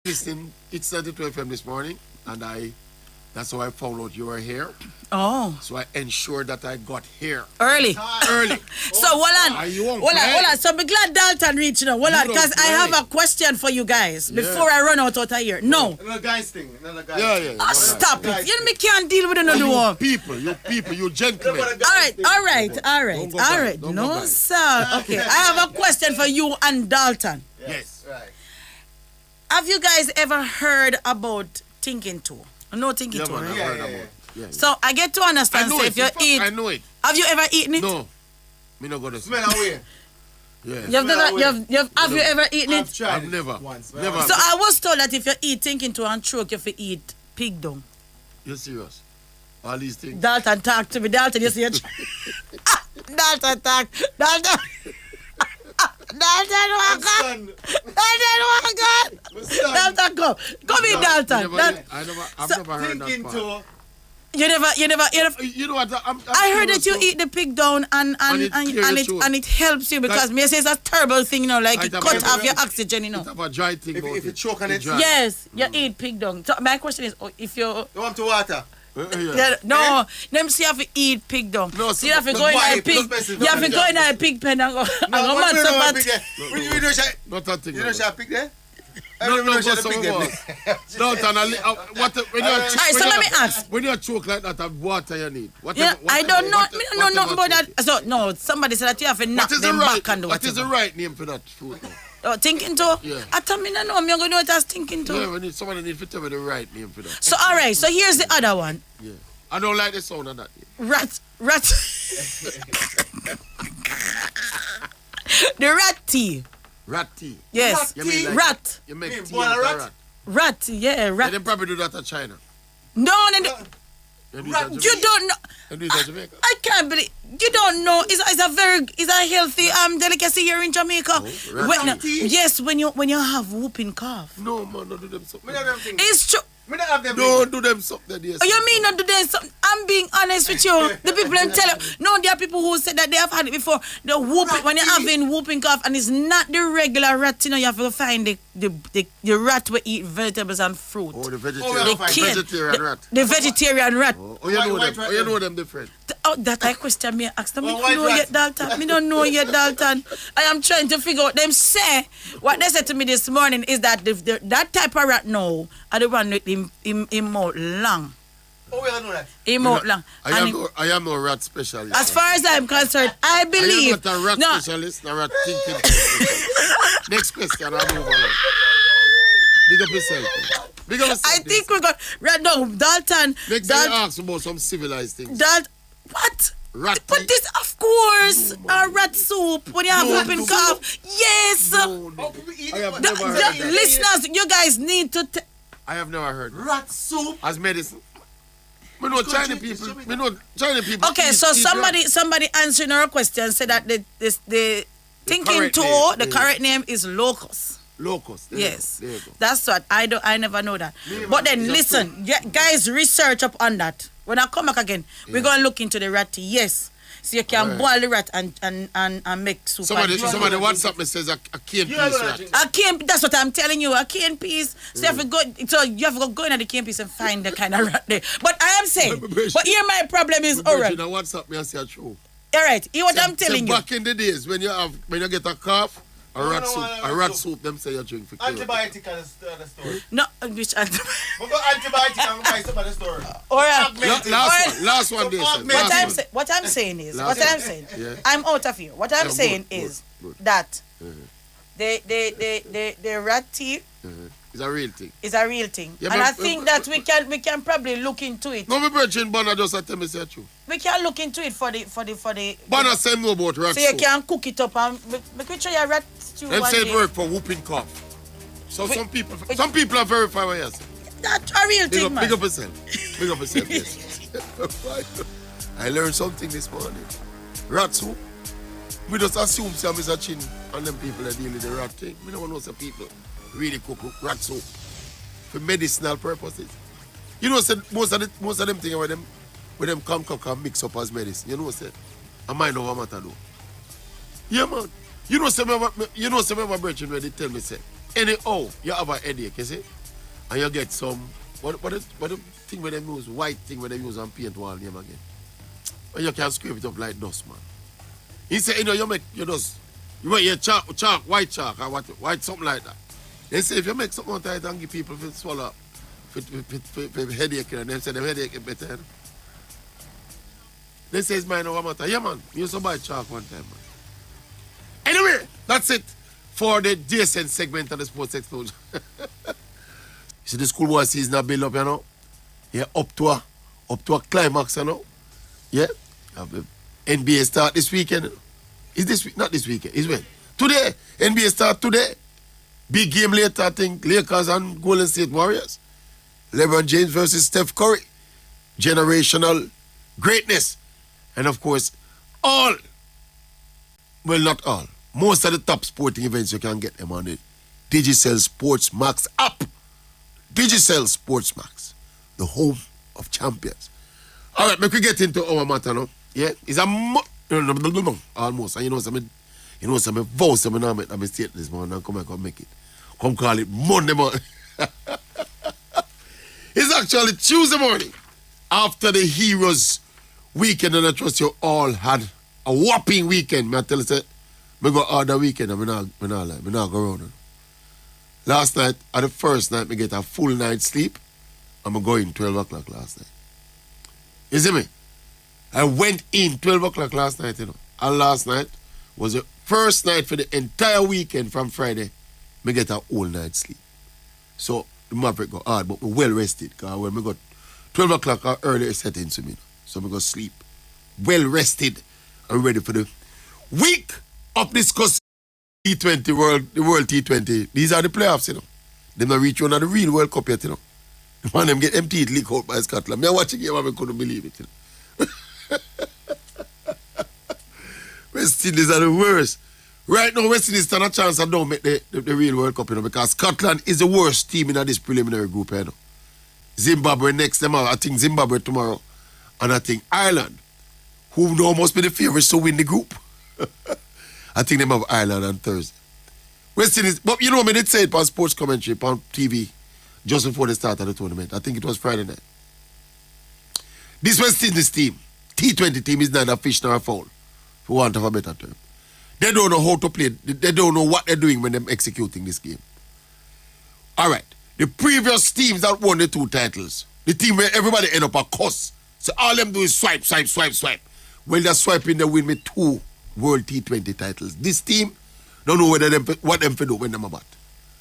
Listening, it's 92 FM this morning, and that's how I found out you were here. Oh. So I ensured that I got here. Early. Early. So, hold on. So, be glad Dalton reached now. Hold on, because I have a question for you guys before I run out of here. No. Another guy's thing. Yeah. Stop it. You me can't deal with another one. You gentlemen. All right. No, sir. Okay, I have a question for you and Dalton. Yes. Right. Have you guys ever heard about thinking tool? No thinking tool, right? Yeah. So I get to understand. So if you eat, I know it. have you ever eaten it? No. Me not gonna Smell away. Yeah. Have you ever eaten it? I've tried I've never. Once. Never. So I was told that if you eat thinking tool and choke, you have to eat pig dung. You're serious? All these things. Dalton talk to me. Dalton, you see it? Dalton talk. Dalton. Dalton, walk on. Dalton, come. Come in, Dalton. I've never heard that part. You never. You know what? I heard that you eat the pig down and it helps you because me say it's a terrible thing, you know, like it cut off your oxygen, you know. It's a dry thing. If you choke on it. Yes, you eat pig dung. So my question is, if you want to water? No, them see you have to eat pig dung. No, so you have to go in a pig. You have to go in a pig pen and go. No, match up. Not that thing. You don't share pig there? No, but some of us. Don't so let me ask. When you choke like that, water you need. I don't know. I don't know nothing about that. So no, somebody said that you have to knock them back and do what is the right name for that food? Oh, thinking too? Yeah. I tell me no, I'm going to know it as thinking too. Yeah, somebody needs to tell me the right name for that. So all right, so here's the other one. Yeah. I don't like the sound of that. Rat. The rat tea. Rat tea. Yes. Rat. You make tea out of rat. Rat, yeah, rat. They probably do that in China. No. You don't know. They do that in Jamaica. I can't believe you don't know. It's a healthy delicacy here in Jamaica. Yes, when you have whooping cough. No man, don't do them something. It's true. Don't do them something. Yes. Oh, you mean not do them something? I'm being honest with you. The people them tell you. No, there are people who said that they have had it before. The whooping when you're having whooping cough and it's not the regular rat. You know, you have to find the rat will eat vegetables and fruit. Oh, the vegetarian rat. The vegetarian rat. Oh, you know them. You know them different. Oh, that I question me ask them. I don't know yet, Dalton. Me don't know yet, Dalton. I am trying to figure out. Them say what they said to me this morning is that that type of rat now are the one with him mouth long. Oh, we don't know that. Him mouth long. I am no rat specialist. As far as I'm concerned, I believe. I am not a rat specialist, a rat thinking. Next question, I'll move on. Big up yourself. I think we got right now, Dalton. Next time ask about some civilized things. What? Rat. But this, of course, rat soup when you have whooping cough. Yes. No. I have never heard that. Listeners, you guys need to. I have never heard that. Rat soup as medicine. We know Chinese people. Okay, so somebody answering our question said that the thinking tool, the correct name is locust. Locust. Yes. There you go. That's what I never know that. But then listen, guys, research up on that. When I come back again, we're gonna look into the rat tea. Yes. So you can boil the rat and make soup. Somebody WhatsApp me says a cane piece rat. A cane, that's what I'm telling you, a cane piece. So you have to go into the cane piece and find the kind of rat there. But I am saying, but here my problem is alright. WhatsApp me and say true. Alright, hear what I'm telling you. Back in the days when you get a cough, a rat soup, them say you drink for antibiotic at the store. No, which antibiotic? We got antibiotic and we buy some at the store. Last one day. What I'm saying, I'm out of here. What I'm saying is that the rat tea is a real thing. It's a real thing. Yeah, and I think that we can probably look into it. No, my virgin Bonner just tell me say true. We can look into it for the Bonner say no about rat so you can cook it up and make sure your rat stew. Them say it work for whooping cough. So some people are verify what you say. That's a real thing, man. Big up yourself. Yes. I learned something this morning. Rat soup. We just assume some is a chin and them people that deal with the rat thing. We don't know some people really cook rat soup for medicinal purposes. You know, most of them things with them come cook and mix up as medicine. You know what I said? I might know what matter though. Yeah, man. You know some of my brethren when they tell me say, anyhow, you have a headache, you see? And you get some, what the thing where they use, white thing where they use on paint wall name again. And you can scrape it up like dust, man. He said, you just, you want your chalk, white chalk, or white something like that. They say if you make something tight and give people to swallow up, for headache, and they say the headache is better. You know? They say it's mine over matter. Yeah, man, you used to buy chalk one time, man. Anyway, that's it for the decent segment of the Sports Explosion. You see the schoolboy season build up, you know? Yeah, up to a climax, you know? Yeah? Have the NBA start this weekend. Is this week? Not this weekend. Is when? Today. NBA start today. Big game later, I think. Lakers and Golden State Warriors. LeBron James versus Steph Curry. Generational greatness. And of course, well, not all. Most of the top sporting events, you can get them on the Digicel Sports Max app. Digicel Sports Max, the home of champions. All right, make we get into our matter now. Yeah, it's almost. And you know some vows some now make a mistake this morning and come make it. Come call it Monday morning. It's actually Tuesday morning after the Heroes weekend, and I trust you all had a whopping weekend. I tell you, say, I go all the weekend and I not go around. Last night, at the first night, I get a full night's sleep. I'm going 12 o'clock last night. You see me? I went in 12 o'clock last night, you know. And last night was the first night for the entire weekend from Friday. I get a whole night's sleep. So, the Maverick got hard, but I'm well rested. Because when I got 12 o'clock earlier set into me. So I go sleep. Well rested and ready for the week of discussing T20 the World T20. These are the playoffs, you know. Them not reach one of the real World Cup yet, you know. The man them get empty leak out by Scotland. Me watch a game and I couldn't believe it, you know. West Indies are the worst. Right now, West Indies stand a chance and don't make the real World Cup, you know, because Scotland is the worst team in this preliminary group, you know. Zimbabwe next tomorrow. I think Zimbabwe tomorrow. And I think Ireland, who now must be the favorites to win the group. I think they have Ireland on Thursday. West Indies, but you know, I did say it on sports commentary on TV just before the start of the tournament. I think it was Friday night. This West Indies team, T20 team, is neither a fish nor a fowl, for want of a better term. They don't know how to play. They don't know what they're doing when they're executing this game. All right. The previous teams that won the 2 titles, the team where everybody end up a cuss. So all them do is swipe. Well, they're swiping, they win with 2 World T20 titles. This team don't know what them for do when them about.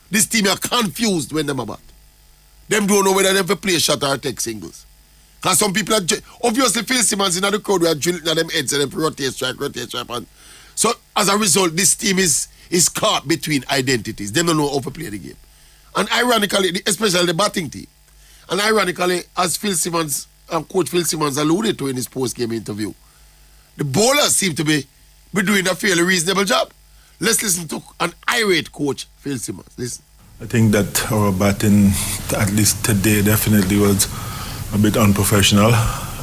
This team are confused when them about. Them don't know whether them for play shot or take singles. Because some people are, obviously Phil Simmons in the crowd were drilling at them heads and them rotate strike. And so as a result, this team is caught between identities. They don't know how to play the game. And ironically, especially the batting team. And ironically, as Phil Simmons and Coach Phil Simmons alluded to in his post-game interview, the bowlers seem to be doing a fairly reasonable job. Let's listen to an irate Coach Phil Simmons. Listen. I think that our batting, at least today, definitely was a bit unprofessional,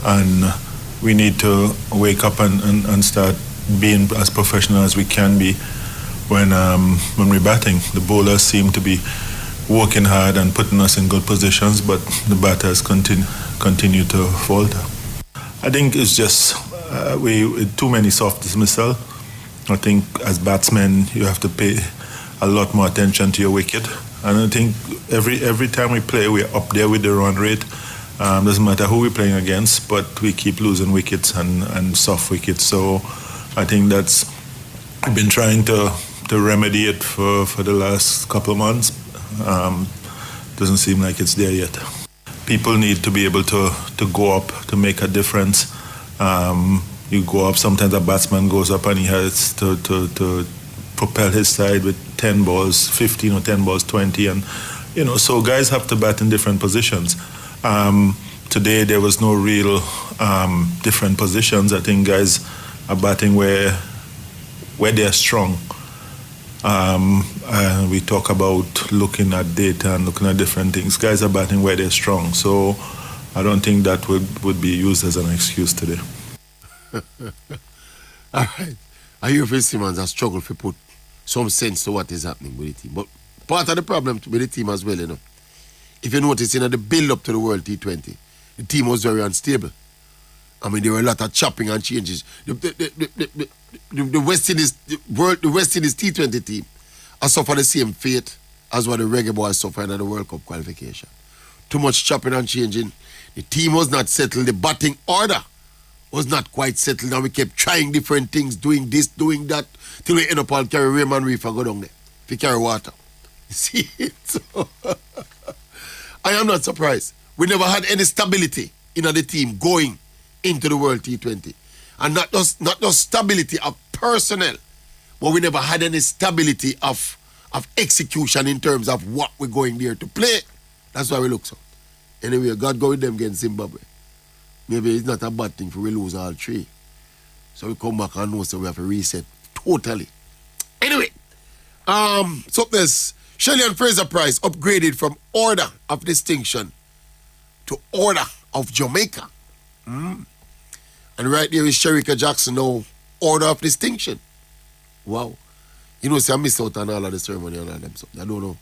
and we need to wake up and start being as professional as we can be when we're batting. The bowlers seem to be working hard and putting us in good positions, but the batters continue to falter. I think it's just we too many soft dismissal. I think as batsmen you have to pay a lot more attention to your wicket, and I think every time we play we're up there with the run rate. Doesn't matter who we're playing against, but we keep losing wickets and soft wickets. So I think that's I've been trying to remedy it for the last couple of months. Doesn't seem like it's there yet. People need to be able to go up to make a difference. You go up, sometimes a batsman goes up and he has to propel his side with 10 balls, 15 or 10 balls, 20. And, you know, so guys have to bat in different positions. Today there was no real different positions. I think guys are batting where they're strong. We talk about looking at data and looking at different things. Guys are batting where they're strong. So I don't think that would be used as an excuse today. All right. I hear Phil Simmons has struggled to put some sense to what is happening with the team. But part of the problem with the team as well, you know. If you notice, in the build-up to the World T20, the team was very unstable. I mean, there were a lot of chopping and changes. The West Indies T20 team has suffered the same fate as what the Reggae Boys suffered in the World Cup qualification. Too much chopping and changing. The team was not settled. The batting order was not quite settled. And we kept trying different things, doing this, doing that, till we end up all carry Raymond Reef and go down there. If you carry water. You see it? So, I am not surprised. We never had any stability in the team going into the World T20. And not just stability of personnel, but we never had any stability of execution in terms of what we're going there to play. That's why we look so. Anyway, God go with them against Zimbabwe. Maybe it's not a bad thing for we lose all three. So we come back and know so we have to reset totally. Anyway, so there's Shelley and Fraser Price upgraded from Order of Distinction to Order of Jamaica. And right there is Sherika Jackson now, Order of Distinction. Wow. You know, see, I missed out on all of the ceremony and all them. So I don't know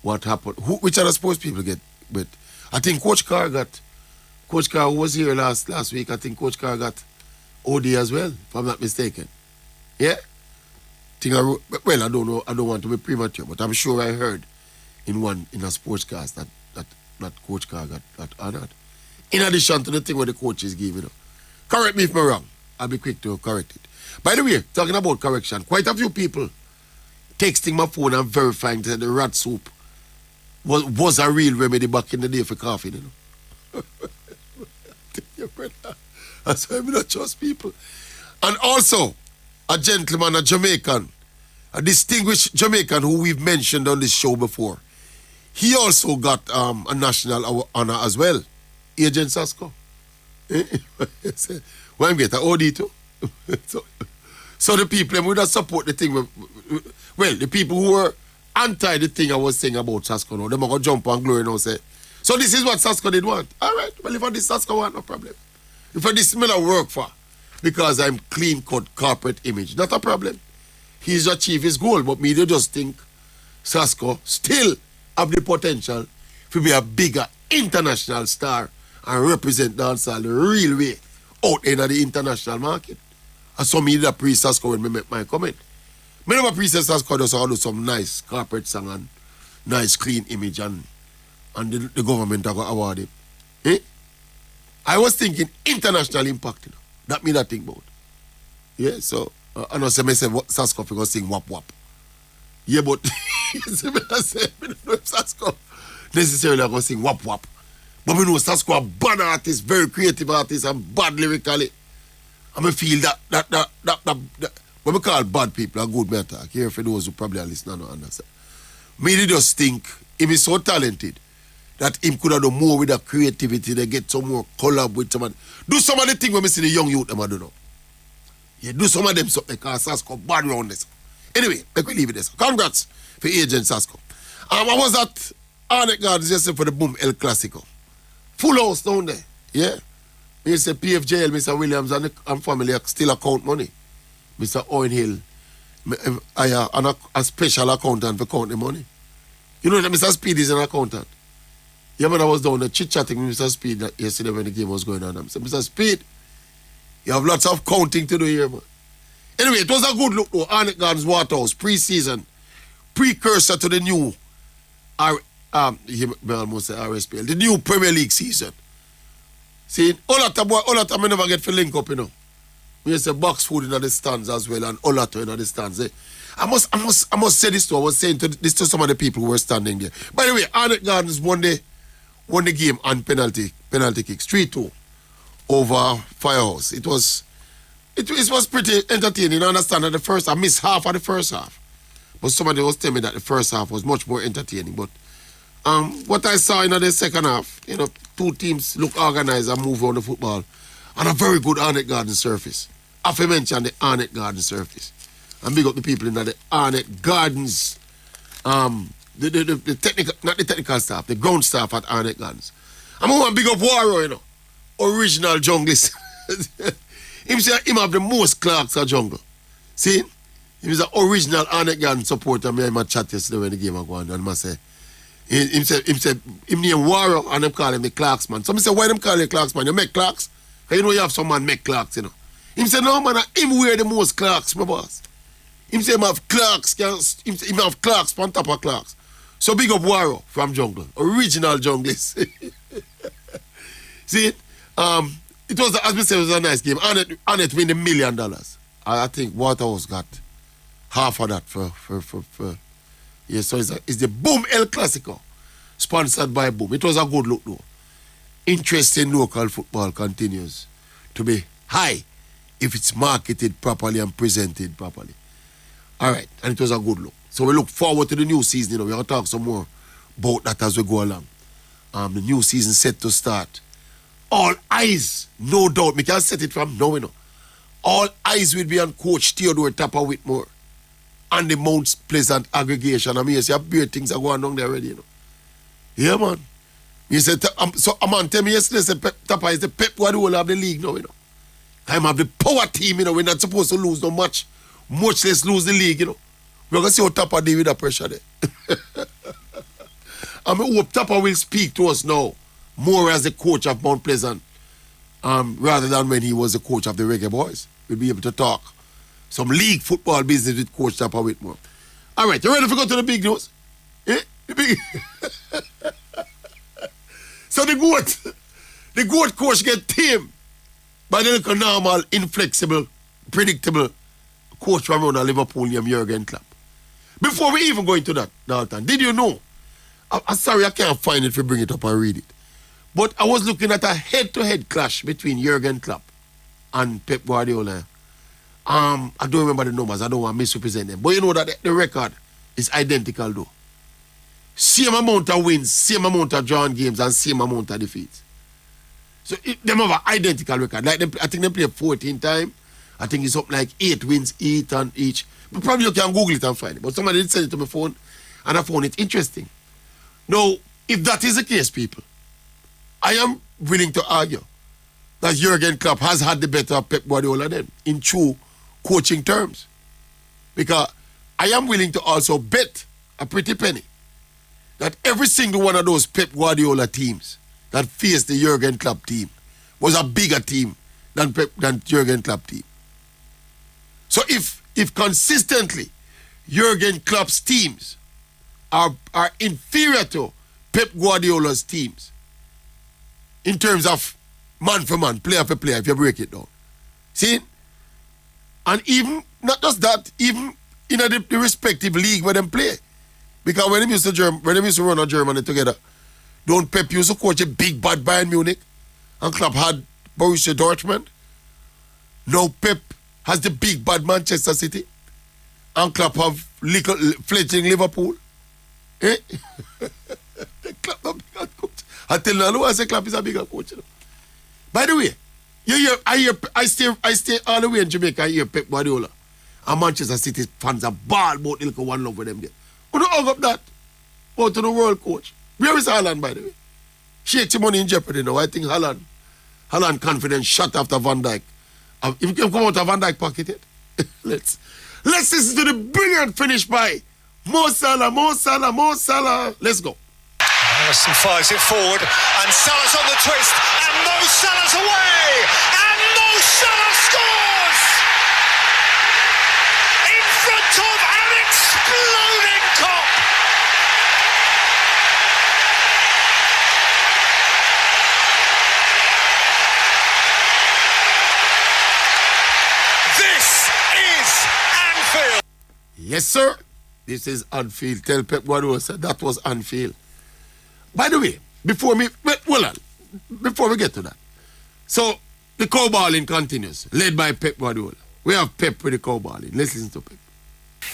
what happened. Which other sports people get? But I think Coach Carr who was here last week, I think Coach Carr got OD as well, if I'm not mistaken. Yeah? Well, I don't know, I don't want to be premature, but I'm sure I heard in a sportscast that Coach Carr got honored. In addition to the thing where the coaches give, you know. Correct me if I'm wrong. I'll be quick to correct it. By the way, talking about correction, quite a few people texting my phone and verifying that the rat soup was a real remedy back in the day for coffee, you know. That's why we don't trust people. And also, a gentleman, a Jamaican, a distinguished Jamaican who we've mentioned on this show before. He also got a national honor as well. Agent Sasko. Well, I'm getting an OD too. So the people who don't support the thing, well, the people who were anti the thing I was saying about Sasko now, they're going to jump on glory now and say, so this is what Sasko did want. All right, well, if I this Sasko want, no problem. If I this I work for, because I'm clean-cut corporate image, not a problem. He's achieved his goal, but me, they just think Sasko still have the potential to be a bigger international star and represent dancehall the real way out in the international market. And so me did a pre-Sasko when I make my comment. Me never pre-Sasko just do some nice corporate song and nice clean image and the government are going to award him. Eh? I was thinking international impact, you know. That me that think about. Yeah, so I know say Sasko going to sing wap wap. Yeah, but I don't know if Sasko necessarily going to sing wap wap. But we know Sasko a bad artist, very creative artist and bad lyrically. And I feel that what we call bad people are good me attack. Here for those who probably are listening and understand. Me they just think if he's so talented that him could have done more with the creativity, they get some more collab with someone. Do some of the things when we see the young youth them I don't know. Yeah, do some of them something because Sasko bad round this. Anyway, let me leave it this. Congrats for Agent Sasko. I was at Arnet Gardens yesterday for the Boom El Clasico. Full house down there. Yeah. Mr. PFJL, Mr. Williams and family still account money. Mr. Owen Hill, I a special accountant for count the money. You know that Mr. Speed is an accountant. Yeah, man, I was down there chit-chatting with Mr. Speed yesterday when the game was going on. I said, Mr. Speed, you have lots of counting to do here, man. Anyway, it was a good look though. Arnet Gardens Waterhouse, pre-season, precursor to the new, I almost say RSPL, the new Premier League season. See, all that time I never get to link up, you know. We used to box food in the stands as well, and all that in the stands. Eh? I must say this too. I was saying this to some of the people who were standing there. By the way, Arnet Gardens won the game on penalty kicks, 3-2 over Firehouse. It was pretty entertaining. I understand that I missed half of the first half. But somebody was telling me that the first half was much more entertaining. But what I saw in the second half, you know, two teams look organized and move on the football on a very good Arnet Garden surface. I've mentioned the Arnet Garden surface. And big up the people in the Arnet Gardens, the technical, not the technical staff, the ground staff at Arnet Gardens. I'm going to big up Waro, you know, original junglist. Him say him have the most clerks at jungle. See? He was an original Arnet gang supporter. Me and my chat yesterday when the game was going on. And I say, him name Warrior and them call him the Clarks man. So I say, why them call you Clarks man? You make Clarks? You know you have some man make Clarks, you know. Him say, no man, him wear the most Clarks, my boss. Him say him have Clarks, him have Clarks on top of Clarks. So big up Warrior from Jungle. Original junglist. See it? It was, as we said, it was a nice game. Arnet win $1 million. I think Waterhouse got half of that for yeah, so it's the Boom El Clasico, sponsored by Boom. It was a good look though. Interest in local football continues to be high if it's marketed properly and presented properly. All right, and it was a good look. So we look forward to the new season. You know, we're going to talk some more about that as we go along. The new season set to start. All eyes, no doubt, we can set it from now, you know. All eyes will be on Coach Theodore Tapper Whitmore and the Mount Pleasant aggregation. I mean, you see, big things are going on there already, you know. Yeah, man. You said, so a man tell me yesterday, say Tapper is the Pep Guardiola of the league now, you know. I'm have the power team, you know. We're not supposed to lose no much less lose the league, you know. We're going to see how Tapper deal with that pressure there. I mean, hope Tapper will speak to us now more as the coach of Mount Pleasant rather than when he was the coach of the Reggae Boys. We'll be able to talk some league football business with Coach Tapper Whitmore. All right, you ready to go to the big news? Eh? The big... So the GOAT coach get tamed by the little normal, inflexible, predictable coach from around Liverpool named Jurgen Klopp. Before we even go into that, Dalton, did you know? I'm sorry I can't find it if you bring it up and read it. But I was looking at a head-to-head clash between Jurgen Klopp and Pep Guardiola. I don't remember the numbers. I don't want to misrepresent them. But you know that the record is identical though. Same amount of wins, same amount of drawn games, and same amount of defeats. So them have an identical record. Like I think they play 14 times. I think it's up like 8 wins each. But probably you can Google it and find it. But somebody did send it to my phone, and I found it interesting. Now, if that is the case, people, I am willing to argue that Jurgen Klopp has had the better of Pep Guardiola then, in true coaching terms. Because I am willing to also bet a pretty penny that every single one of those Pep Guardiola teams that faced the Jurgen Klopp team was a bigger team than Jurgen Klopp team. So if consistently Jurgen Klopp's teams are inferior to Pep Guardiola's teams in terms of man for man, player for player, if you break it down. See? And even, not just that, even in the respective league where they play. Because when they used to run on Germany together, don't Pep used to coach a big bad Bayern Munich, and Klopp had Borussia Dortmund. Now Pep has the big bad Manchester City, and Klopp have little fledgling Liverpool. Eh? Klopp a bigger coach. I tell you, I say Klopp is a bigger coach. You know? By the way, I stay all the way in Jamaica. I hear Pep Guardiola and Manchester City fans are ball about the one love with them there. Who don't hug up that? Go to the world coach. Where is Haaland, by the way? Shakes your money in jeopardy now. I think Haaland confidence shot after Van Dijk. If you can come out of Van Dijk pocket it, let's listen to the brilliant finish by Mo Salah. Let's go. Alisson fires it forward, and Salah's on the twist, and Mo Salah's away, and Mo Salah scores! In front of an exploding Kop! This is Anfield! Yes, sir. This is Anfield. Tell Pep Guardiola said that was Anfield. By the way, before we get to that, so the cowballing continues, led by Pep Guardiola. We have Pep with the cowballing. Let's listen to Pep.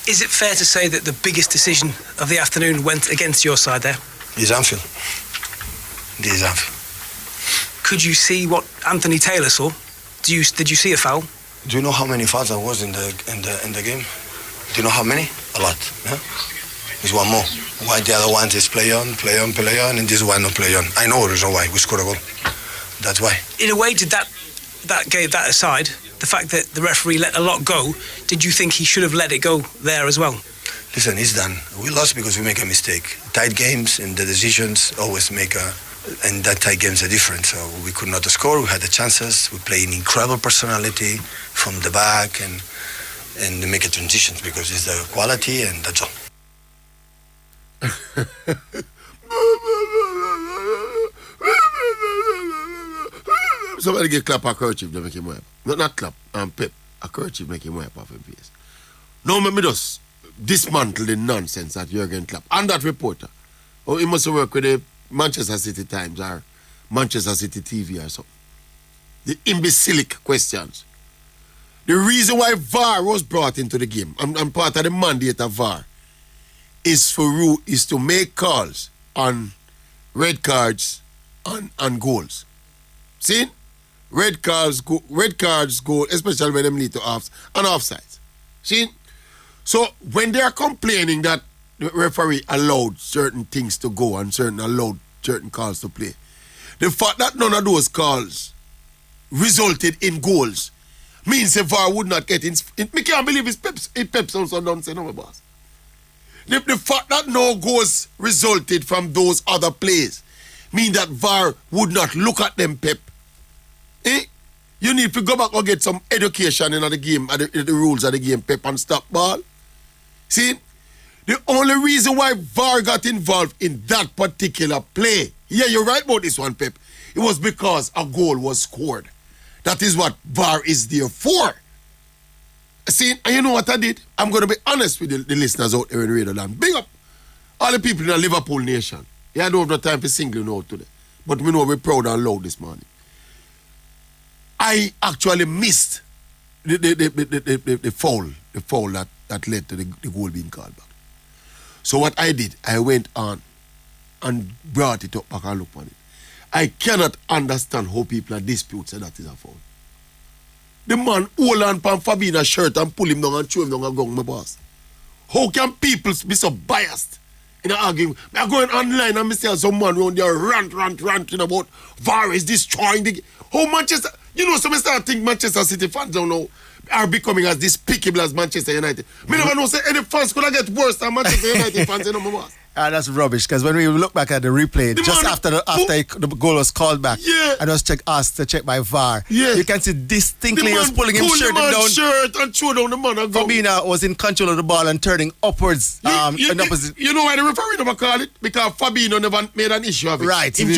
Is it fair to say that the biggest decision of the afternoon went against your side there? It's Anfield. It is Anfield. Could you see what Anthony Taylor saw? Did you see a foul? Do you know how many fouls there was in the game? Do you know how many? A lot. Yeah? There's one more. Why the other one is play on, and this one not play on. I know the reason why we scored a goal. That's why. In a way, did that aside, the fact that the referee let a lot go, did you think he should have let it go there as well? Listen, it's done. We lost because we make a mistake. Tight games and the decisions always make and that tight games are different. So we could not score. We had the chances. We play an incredible personality from the back and make a transition because it's the quality and that's all. Somebody get Kloppe a kerchief to make him wipe. Not Kloppe, Pep. A kerchief make him wipe off his face. Now let me just dismantle the nonsense that Jurgen Kloppe and that reporter. Oh, he must work with the Manchester City Times or Manchester City TV or something. The imbecilic questions. The reason why VAR was brought into the game, and part of the mandate of VAR, is to make calls on red cards and goals. See? Red cards go, especially when them lead to offs and offsides. See? So when they are complaining that the referee allowed certain things to go and allowed certain calls to play, the fact that none of those calls resulted in goals means the VAR would not get in. Me can't believe it's Pep sounds so nonsense, no, my boss. The fact that no goals resulted from those other plays mean that VAR would not look at them, Pep. You need to go back and get some education in the game, the rules of the game, Pep, and stop ball. See, the only reason why VAR got involved in that particular play, yeah, you're right about this one, Pep, it was because a goal was scored. That is what VAR is there for. See, and you know what I did? I'm going to be honest with the listeners out there in Radio Land. Big up all the people in the Liverpool nation. Yeah, I don't have no time for singling out today. But we know we're proud and loud this morning. I actually missed the foul that led to the goal being called back. So what I did, I went on and brought it up back and looked on it. I cannot understand how people are disputing that is a foul. The man hold on pan Fabina's shirt and pull him down and throw him down and go, my boss. How can people be so biased in an argument? I'm going online and I see someone around there ranting about VAR is destroying the game. How Manchester, you know, some start think Manchester City fans don't know are becoming as despicable as Manchester United. Me never know say any fans could get worse than Manchester United fans, you know, my boss. That's rubbish, because when we look back at the replay, just after the goal was called back, and was asked to check by VAR, you can see distinctly he was pulling him shirt down. Shirt and throw down the man. Fabina was in control of the ball and turning upwards. You know why the referee never call it? Because Fabino never made an issue of it. Right. Him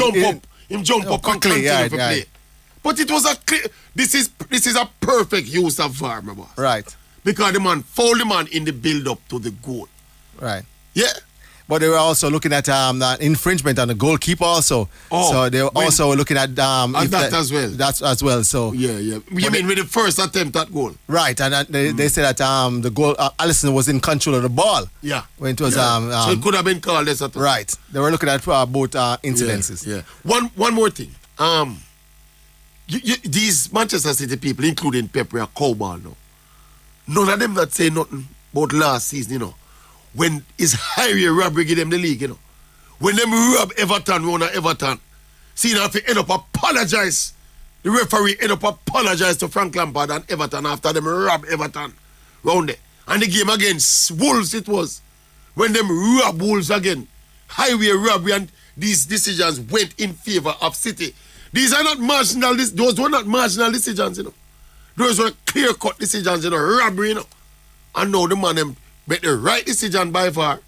jump up and continue to play. But it was a clear. This is a perfect use of VAR, my boss. Right. Because the man fouled the man in the build-up to the goal. Right. Yeah. But they were also looking at infringement on the goalkeeper also. So they were also looking at that as well. That's as well. So yeah. You mean with the first attempt at goal? Right, and they said that the goal Alisson was in control of the ball. Yeah. When it was so it could have been called this. Right. They were looking at both incidences. Yeah. One more thing. These Manchester City people, including Pep, are cowball now. None of them that say nothing about last season, you know. When is highway robbery give them the league, you know. When them rob Everton, see now if they end up apologize, the referee end up apologize to Frank Lampard and Everton after them rob Everton round there. And the game against Wolves it was. When them rob Wolves again, highway robbery and these decisions went in favor of City. These are not marginal, those were not marginal decisions, you know. Those were clear-cut decisions, you know, robbery, you know. And now the man them make the right decision by VAR,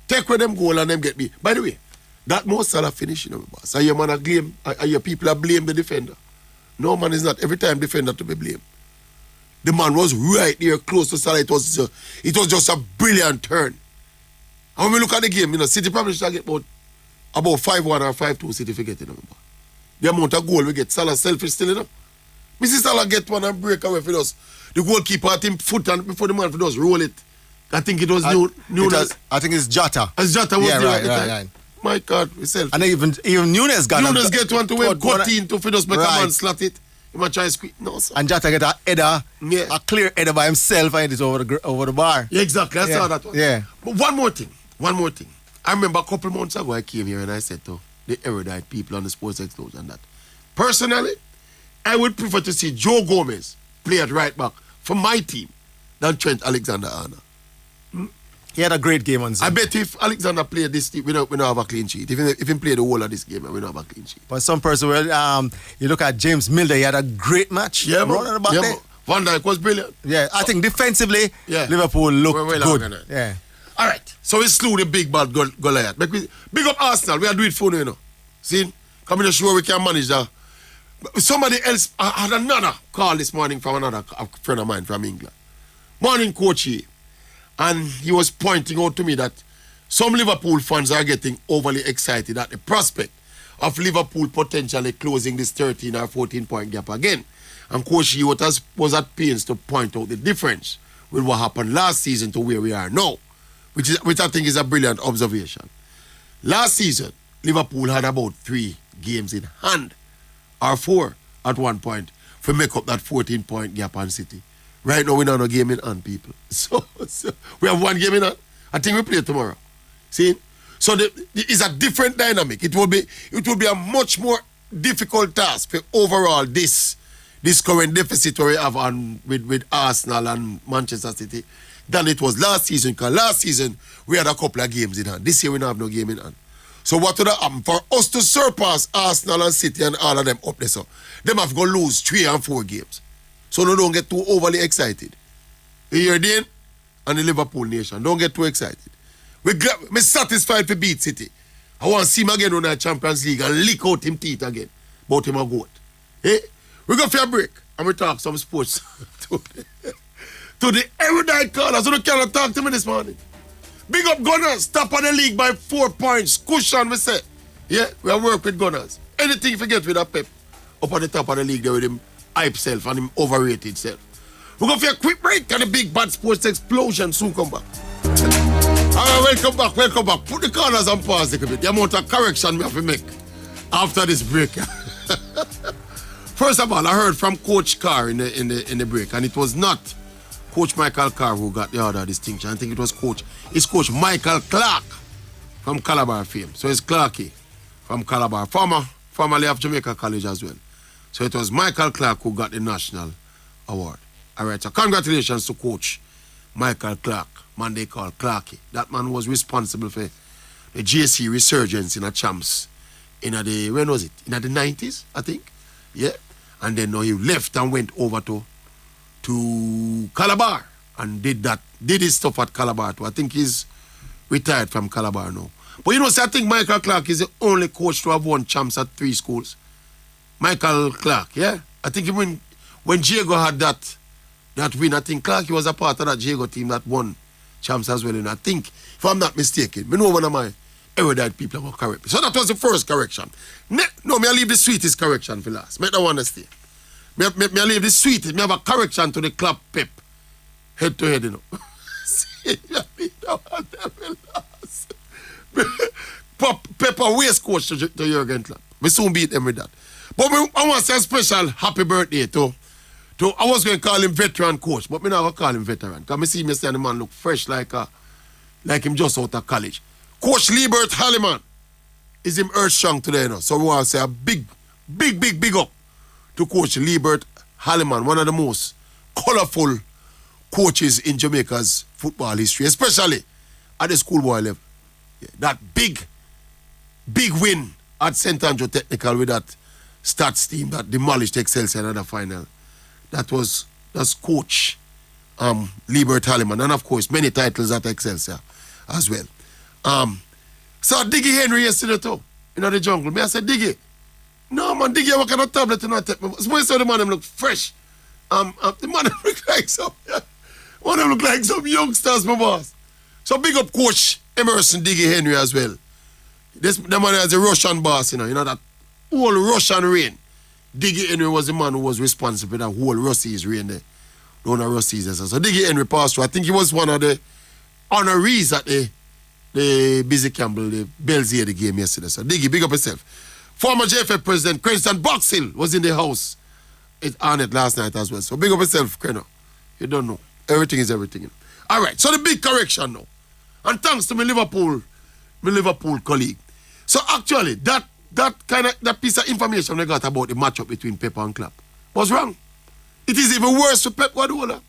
take with them goal and them get beat. By the way, that Mo Salah finish, you know, boss. Are your man blame? Are your people are blame the defender? No, man, is not every time defender to be blamed. The man was right there close to Salah. It was just a brilliant turn. And when we look at the game, you know, City probably should get about 5-1 or 5-2 City for getting them. The amount of goal we get, Salah selfish still, you know. Mrs. Salah get one and break away for us. The goalkeeper at him foot and before the man for us roll it. I think it was Nunes. I think it's Jota. As Jota was there at the time. Right. My God, myself. And even Nunes got Nunes get one to win cut into for us make a man slat it. He might try to squeeze. No, sir. And Jota get a header, a clear header by himself and it's over the bar. Yeah, exactly. That's how that was. Yeah. But one more thing. I remember a couple months ago I came here and I said to the erudite people on the Sports Explosion that personally, I would prefer to see Joe Gomez play at right back for my team than Trent Alexander-Arnold. He had a great game on Zoom. I bet if Alexander played this team, we don't have a clean sheet. If he played the whole of this game, we don't have a clean sheet. But some person, you look at James Milner, he had a great match. Yeah, man. Running about there. Van Dijk was brilliant. Yeah, I think defensively, Yeah. Liverpool looked We're well good. organized. Yeah. All right. So we slew the big bad Goliath. Big up Arsenal. We are doing it for you, See? Come in to show we can manage that. Somebody else, I had another call this morning from a friend of mine from England. Morning coach here. And he was pointing out to me that some Liverpool fans are getting overly excited at the prospect of Liverpool potentially closing this 13 or 14 point gap again. And Coach He was at pains to point out the difference with what happened last season to where we are now, which I think is a brilliant observation. Last season, Liverpool had about 3 games in hand, or 4 at one point, to make up that 14 point gap on City. Right now, we don't have no game in hand, people. So we have 1 game in hand. I think we play tomorrow. See? So it's a different dynamic. It will be a much more difficult task for overall this current deficit we have with Arsenal and Manchester City than it was last season. Because last season, we had a couple of games in hand. This year, we don't have no game in hand. So what would happen? For us to surpass Arsenal and City and all of them up there, so them have to go lose 3 and 4 games. So no, don't get too overly excited. You hear Dean? And the Liverpool nation. Don't get too excited. We're satisfied to beat City. I want to see him again on the Champions League and lick out him teeth again. But him a goat. Eh? We go for a break and we talk some sports to the erudite callers who cannot talk to me this morning. Big up Gunners. Top of the league by 4 points. Cushion, we say. Yeah, we are work with Gunners. Anything you forget with that Pep up on the top of the league there with him hype self and him overrated self. We're going for a quick break and the big bad sports explosion soon come back. Alright, welcome back. Put the corners on pause a little bit. The amount of correction we have to make after this break. First of all, I heard from Coach Carr in the break, and it was not Coach Michael Carr who got the other distinction. I think it was Coach Michael Clark from Calabar fame. So it's Clarky from Calabar, formerly of Jamaica College as well. So it was Michael Clark who got the national award. All right, so congratulations to Coach Michael Clark, man they call Clarky. That man was responsible for the JC resurgence in the champs in the, when was it? In the 90s, I think. Yeah. And then now he left and went over to Calabar and did his stuff at Calabar too. I think he's retired from Calabar now. But you know, I think Michael Clark is the only coach to have won champs at 3 schools. Michael Clark, yeah? I think when Diego had that win, I think Clark was a part of that Diego team that won champs as well. And I think, if I'm not mistaken, I know one of my erudite people will correct me. So that was the first correction. No, me I leave the sweetest correction for last. Make that one stay. Me I leave the sweetest. Me have a correction to the Kloppe Pep. Head to head, you know. See, I leave that one there for last. Pepper waste coach to Jurgen Klopp. We soon beat them with that. But I want to say a special happy birthday to I was going to call him veteran coach, but me not going to call him veteran. Because I see me saying the man look fresh like him just out of college. Coach Liebert Halliman is him earth strong today, you know. So we want to say a big up to Coach Liebert Halliman, one of the most colorful coaches in Jamaica's football history, especially at the schoolboy level. Yeah, that big win at St. Andrew Technical with that stats team that demolished Excelsior in the final. That's Coach Liebert Halliman, and of course many titles at Excelsior as well. So Diggy Henry yesterday too, in the jungle. Me I said, Diggy, no man, Diggy, what kind of tablet you not take me? So the man them look fresh. The man them look like some youngsters, my boss. So big up Coach Emerson Diggy Henry as well. The man has a Russian boss, you know that whole Russian reign. Diggy Henry was the man who was responsible for that whole Russies reign there. Don't know Russies. So Diggy Henry passed through. I think he was one of the honorees at the Busy Campbell, the Belzier the game yesterday. So Diggy, big up yourself. Former JFF President Cranston Boxill was in the house at Arnet last night as well. So big up yourself, Creno. You don't know. Everything is everything. You know. All right, so the big correction now. And thanks to my Liverpool colleague. So actually, that piece of information we got about the matchup between Pepper and Klopp was wrong. It is even worse for Pep Guardiola.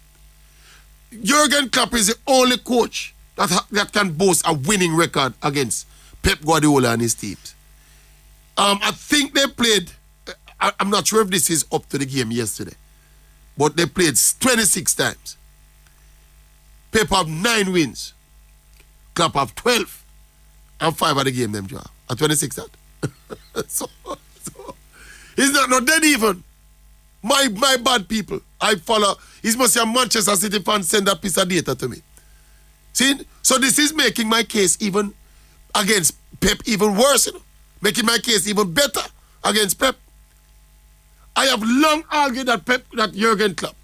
Jurgen Klopp is the only coach that can boast a winning record against Pep Guardiola and his teams. I think they played, I'm not sure if this is up to the game yesterday, but they played 26 times. Pep have 9 wins. Klopp have 12. And 5 of the game them draw. At 26 that. so he's not dead even. My bad people. I follow. He must be a Manchester City fan send that piece of data to me. See? So this is making my case even against Pep even worse, you know? Making my case even better against Pep. I have long argued that Jurgen Klopp,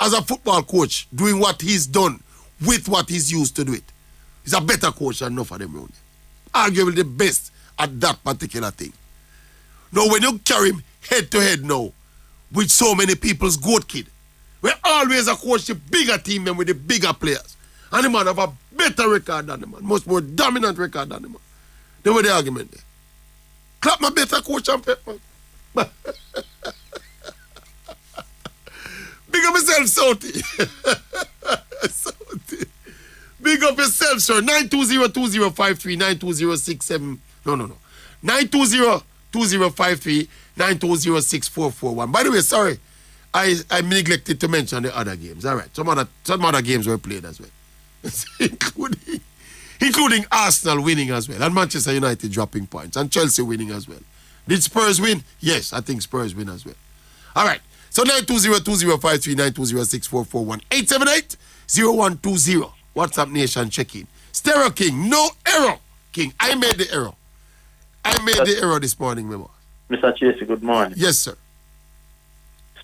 as a football coach, doing what he's done with what he's used to do it, he's a better coach than enough of them around here. Arguably the best at that particular thing. Now, when you carry him head to head now, with so many people's goat kid, we always a coach the bigger team than with the bigger players. And the man have a better record than the man, much more dominant record than the man. Then with the argument there. Klopp my better coach than Pep, man. Big up yourself, Soutie. Soutie. Big up yourself, sir. 920-2053, 920-67. No. 920-2053, 920-6441. By the way, sorry, I neglected to mention the other games. All right, some other games were played as well. including Arsenal winning as well, and Manchester United dropping points, and Chelsea winning as well. Did Spurs win? Yes, I think Spurs win as well. All right, so 920-2053, 920-6441, 878-0120. WhatsApp Nation check-in. Stero King, no error. King, I made the error. This morning, my boss. Mr. Tracey, good morning. Yes, sir.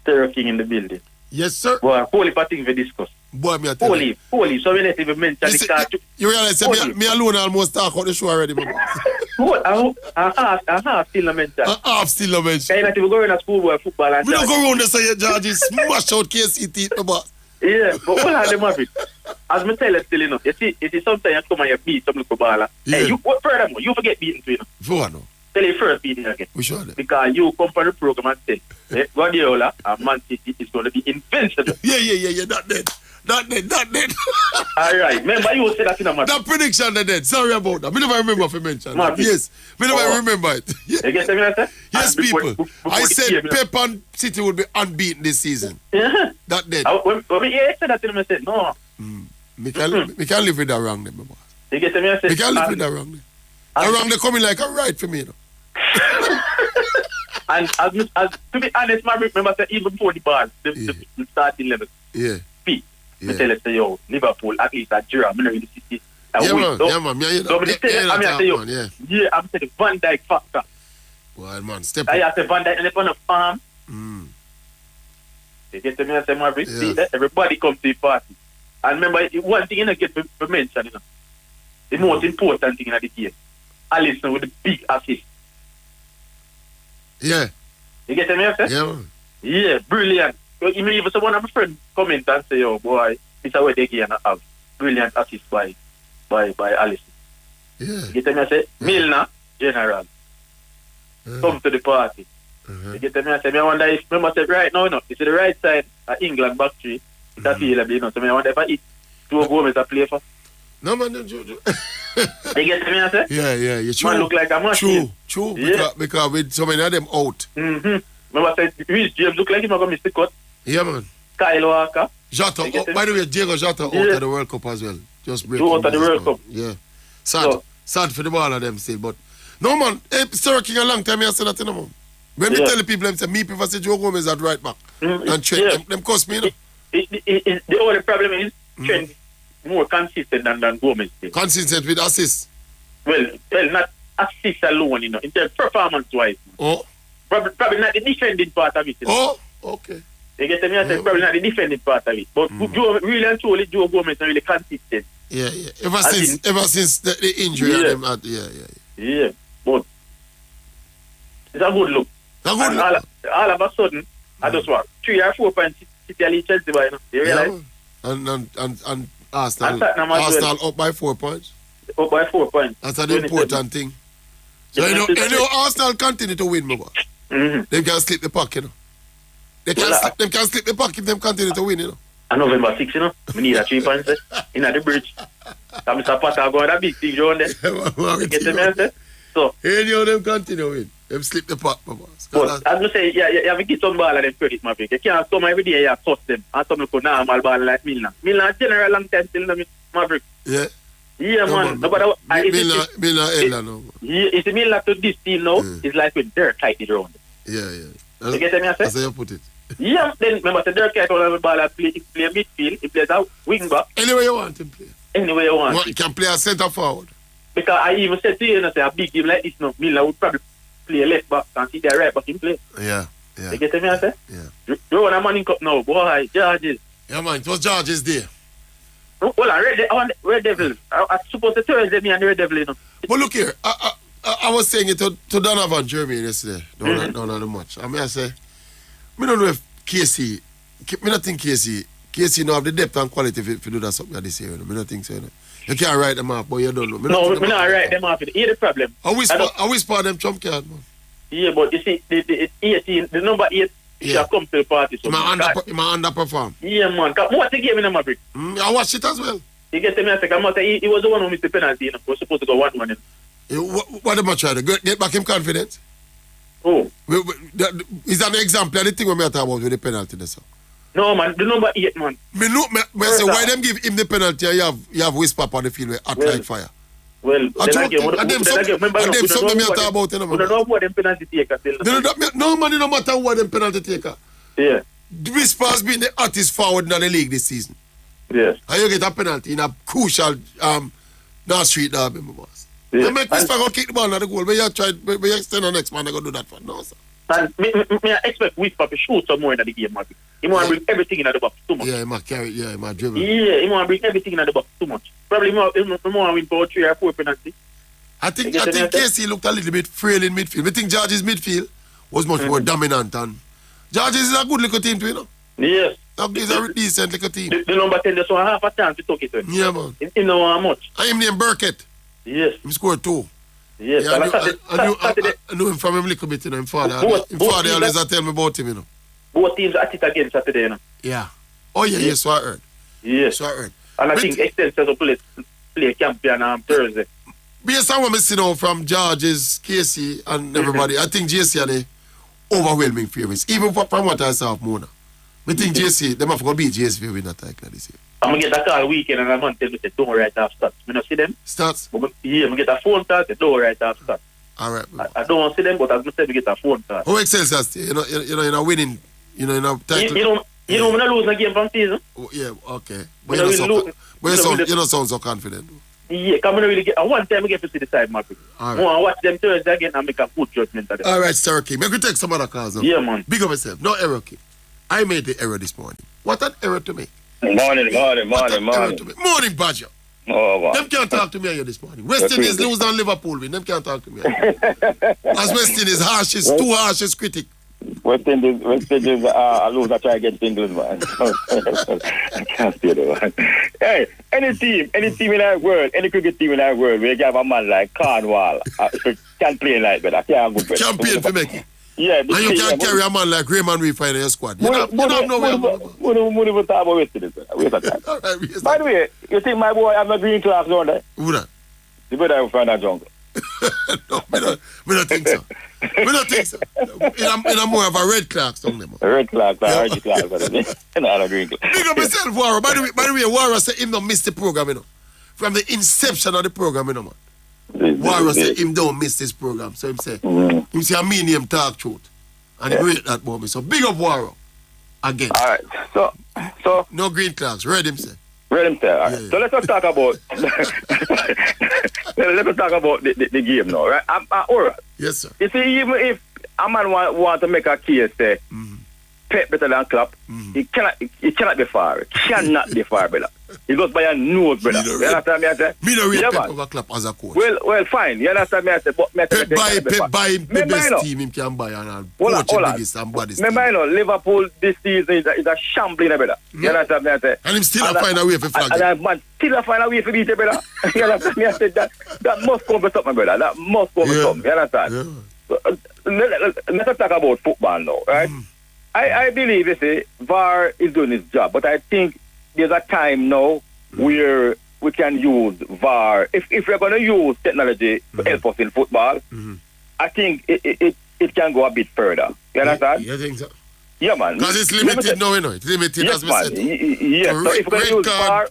Stero King in the building. Yes, sir. Boy, holy thing we discuss. Boy, me I tell you. Holy. So we not even mention the car. You realize me alone almost talk on the show already, my boss. I half still not mention. Half still not mention. Can you not even go in a schoolboy football and we don't go around and say, Georgie, smash out KCT, my boss. Yeah, but all of them have it. As me tell you still, you know, you see sometimes you come and you beat some little baller. Yeah. Hey, furthermore, you forget beating too, you know. For no. Tell you first beating again. We sure that. Because you come for the program and say, Guardiola and Man City is going to be invincible. Yeah, not dead. Not dead. All right, remember you said that in a match. That prediction that dead. Sorry about that. Me never remember if you mentioned that. Yes, me never remember it. You get me, I say? Yes, people. I said Pep and City would be unbeaten this season. Yeah. That dead. When me hear that, I said, no. Me can't live with that wrong then, my boss. You get me, I said? Me can't live with that wrong then. That wrong they coming like a right for me, you know. And as to be honest, man, remember that even before the ball, the starting level. Yeah. I tell us, yo, Liverpool, at least at Jura, I'm not really City. Yeah, man. Yeah, I'm saying the Van Dijk factor. Well, man, step I up. have the Van Dijk and it's on a farm. You get to me and say, Maverick, see, everybody comes to the party. And remember, one thing you get to mention, you know, the most important thing in the game, Alisson with the big assist. Yeah. You get to me and say? Yeah, man. Yeah, brilliant. Even so one of my friends comment and say, oh boy, this is what they get and have brilliant assist by Alisson. Yeah. You get me and say, Milner, general. Come to the party. You get me and say, I wonder if, remember say right now, no, it's the right side of England back three. It's available, you know. So I wonder if I eat Joe Gomez a play for. No, man, You get me and say? Yeah, you true. Man look like a machine. True. Yeah. Because with so many of them out. Remember say, Reece James look like he's not going to miss the cut. Yeah, man. Kyle Walker. Jota, by the way, Diego Jota out of the World Cup as well. Just breaking. Out of the World Cup. Yeah. Sad for the ball of them still, but no, man. Stero King a long time I said that, you know, man. When me tell the people, them say, me prefer say Joe Gomez at right back. And Trent, them cost me, you know. The only problem is Trent more consistent than Gomez. Consistent with assists? Well, not assists alone, you know, in terms performance-wise. Oh. Probably not the defending part of it. You know? Oh, okay. You get me? I say probably not the defending part of it. But really and truly, Joe Gomez is really consistent. Yeah. Ever since the injury of them, Yeah, but it's a good look. All of a sudden, I just want 3 or 4 points City Chelsea by now. You realize? And Arsenal up by 4 points. Up by 4 points. That's an important thing. So you know Arsenal continue to win, my boy. They can slip the puck, you know. They can slip the pack if them continue to win, you know. On November 6, you know, we need a 3 points in the bridge. I'm Mr. Potter going a big thing around there. You get the message? So, any of them continue win. Them slip the pack, my boss. But as I say, you have to get some ball and them credit, my friend. You can't come every day and toss them. And some look normal ball like Milner. Milner general long time still, Maverick. Yeah. Yeah, no, man. Nobody. Milner, no. It's a Milner to this team now. It's like when they're tight around. Yeah. You get me? That's how you put it. Yeah, then remember, the Dirk Kite on the ball and play midfield. He plays out wing back. Anywhere you want him play. Anywhere you want. You can play a centre forward. Because I even said to you, say a big game like this, no, Milner would probably play left back and see the right back in play. Yeah. You get me? I say? Yeah. You want a man in cup now, boy, Georges. Yeah, man, it was Georges day. Well, Red Devil. I suppose the Thursday me and the Red Devil, you know. But look here, I was saying it to Donovan Jeremy yesterday, down on the match. I mean, I say, I don't know if KC, I don't think KC know have the depth and quality if you do that something this year. I don't think so. You know. You can't write them off, but you don't know. No, we not write them off. Here's the problem. I whisper them trump card, man. Yeah, but you see, the number 8 should come to the party. So I underperform. Yeah, man. What's the game in the Maverick? I watched it as well. You get me a second. He was the one who missed the penalty. You know, was supposed to go 1-1. What am I trying to get back him confidence? Oh. Is that an example of the thing we are talking about with the penalty? So? No, man. The number 8, man. Me say, why them give him the penalty and you have whisper on the field where hot like fire? Well, I them something we are talking about. We don't know what them penalty taker. No, man, it don't matter who them penalty taker. Yeah. Whisper has been the hottest forward in the league this season. Yes. And you get a penalty in a crucial North Street derby, my boss. Yeah. You make Whisper go kick the ball at the goal, but you extend the next man, they go do that for no, sir. And me expect Whisper to shoot some more in the game, man. He want to bring everything in the box too much. Yeah, he might carry, he might dribble. Yeah, he want to bring everything in the box too much. Probably more win for 3 or 4 penalty. I think KC looked a little bit frail in midfield. I think George's midfield was much more dominant, and George's is a good little team too, you know. Yes. He's a decent little team. The number 10 just want half a chance to talk it to him. Yeah, man. He don't want much. I am named Burkett. Yes. He scored 2. Yes. Yeah, I knew him from him a little bit, you know. Him father always tell me about him, you know. Both teams at it again Saturday, you know. Yeah. Oh, yeah, yes, so I heard. Yes. So I heard. And I think Extend says to play champion on Thursday. Based on what I see now from George's, KC, and everybody, I think JC are the overwhelming favorites. Even from what I saw of Mona. I think JC, they have to beat JC for win that title this year. I'm going to get a call weekend and I'm going to tell me to don't write off stats. You don't see them? Stats? Yeah, I'm going to get a phone call, they don't write off stats. All right. I don't want to see them, but I'm going to say we get a phone call. How Excelsior stay? You know, winning, you know, title. You know, we're not losing a game from season. Oh, yeah, okay. But you don't sound so confident. Yeah, because I really get, one time I get to see the side market. I want to watch them Thursday again and make a good judgment of them. All right, Stero King. Maybe we take some other calls now. Yeah, man. Big up yourself. No error, King. I made the error this morning. What an error to make. Morning. Morning, Baggio. Oh, wow. Them can't talk to me here this morning. West Indies lose and Liverpool win. Them can't talk to me here. As West Indies too harshest critic. West Indies lose and try against England, man. I can't stay there, man. Hey, any team in our world, any cricket team in our world, we have a man like Cornwall, can play like that. Campaign for making. Yeah, and you can't carry a man like Raymond Reef in your squad. You don't know where we're talking about West Indies. Waste of time. By the way, you think my boy have no green clocks on there? Who that? The brother who found that jungle. No, we don't think so. We don't think so. In a more of a red clocks on them. A red clock, a orange clock, not a green clock. Big up yourself, Waro. By the way, Waro said him don't miss the program, you know. From the inception of the program, you know, man. Waro said him don't miss this program. So him say, him say, I mean him talk truth. And he rate that moment. So big up Waro. Again. All right. So no green clocks. Read him say. All right. Yeah. So let's talk about the game now, right? All right. Yes, sir. You see, even if a man want to make a case, say, Pep better than Kloppe, he cannot be far. Cannot be far, brother. He goes by a nose, brother. You understand me? I say? Me no rate Pep over Kloppe as a coach. Well, fine. You understand me? I say, but Pep buy the best team him can buy and coach the biggest and baddest team. Remember, Liverpool this season is a shambling, brother. You understand me? I say? And him still find a way for flag. And man still find a way for beat it, brother. You understand me? I say that must come for something, brother. That must come for something. You understand? Yeah. So, let's talk about football now, right? I believe, you see, VAR is doing its job, but I think there's a time now where we can use VAR. If we're going to use technology to help us in football, I think it can go a bit further. You understand? You think so? Yeah, man. Because it's limited now, you know. It's limited, yes, as we man. said. Yes. So So if we're going to use VAR...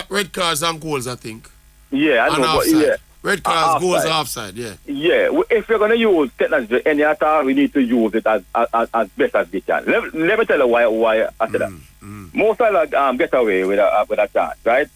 red cards and goals, I think. Yeah, I And know, but offside. yeah. Red cards, goals, Offside. offside, yeah. Yeah, if we're going to use technology any at all, we need to use it as best as we can. Let me tell you why I said that. Most of get away with a chance, right?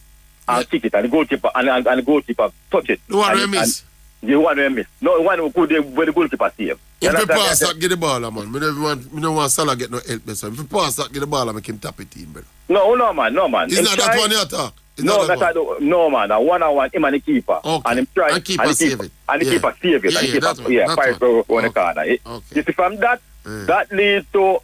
And kick it, and the goalkeeper and the goalkeeper touch it. The one we miss. The one we miss. No, the one where the goalkeeper save. If we pass that, get the ball, man. We don't want Salah get no help, so if we pass that, get the ball, and make him tap it in, brother. No, man. It's not that one you attack. No, man. A one-on-one, him and the keeper. Okay. And him try. And keeper save it. And the keeper save it. Yeah, and the that's keeper, one. fire throw on the corner. Okay. You see, from that, that leads to,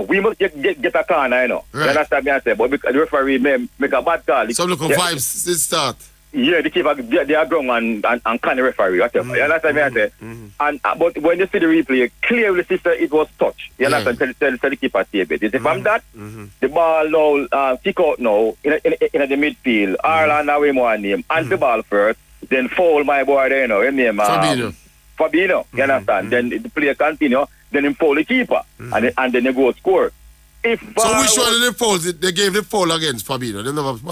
we must get a corner, you know. Right. You understand me I say? But because the referee make a bad call. Some look vibes, it start. Yeah, the keeper, they are grown and can the referee, whatever. You understand me I say? And, but when you see the replay, clearly, sister, it was touch. You understand? Tell the keeper save it. You see, from that, the ball now, kick out now, in the midfield, Ireland away more name, and the ball first, then foul my boy there, you know, his name, Fabinho, you understand? Then the player continue, then him foul the keeper, and then they go score. So which one of the fouls, they gave the foul against Fabinho?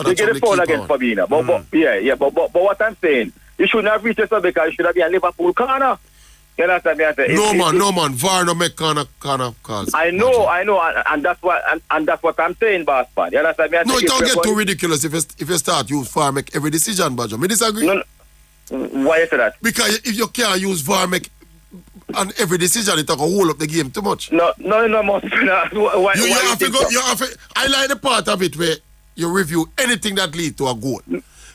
They gave the foul against Fabinho. But what I'm saying, you shouldn't have reached us because you should have been a Liverpool corner. You understand me? I say, no man, VAR no make corner calls. I know, and that's what I'm saying, boss man. You understand me? I No, say, it don't get too ridiculous if you start use VAR make every decision, Baggio. Me disagree. No. Why you say that? Because if you can't use VAR make on every decision, it will hold up the game too much. No, must be not. Why you have to. I like the part of it where you review anything that leads to a goal.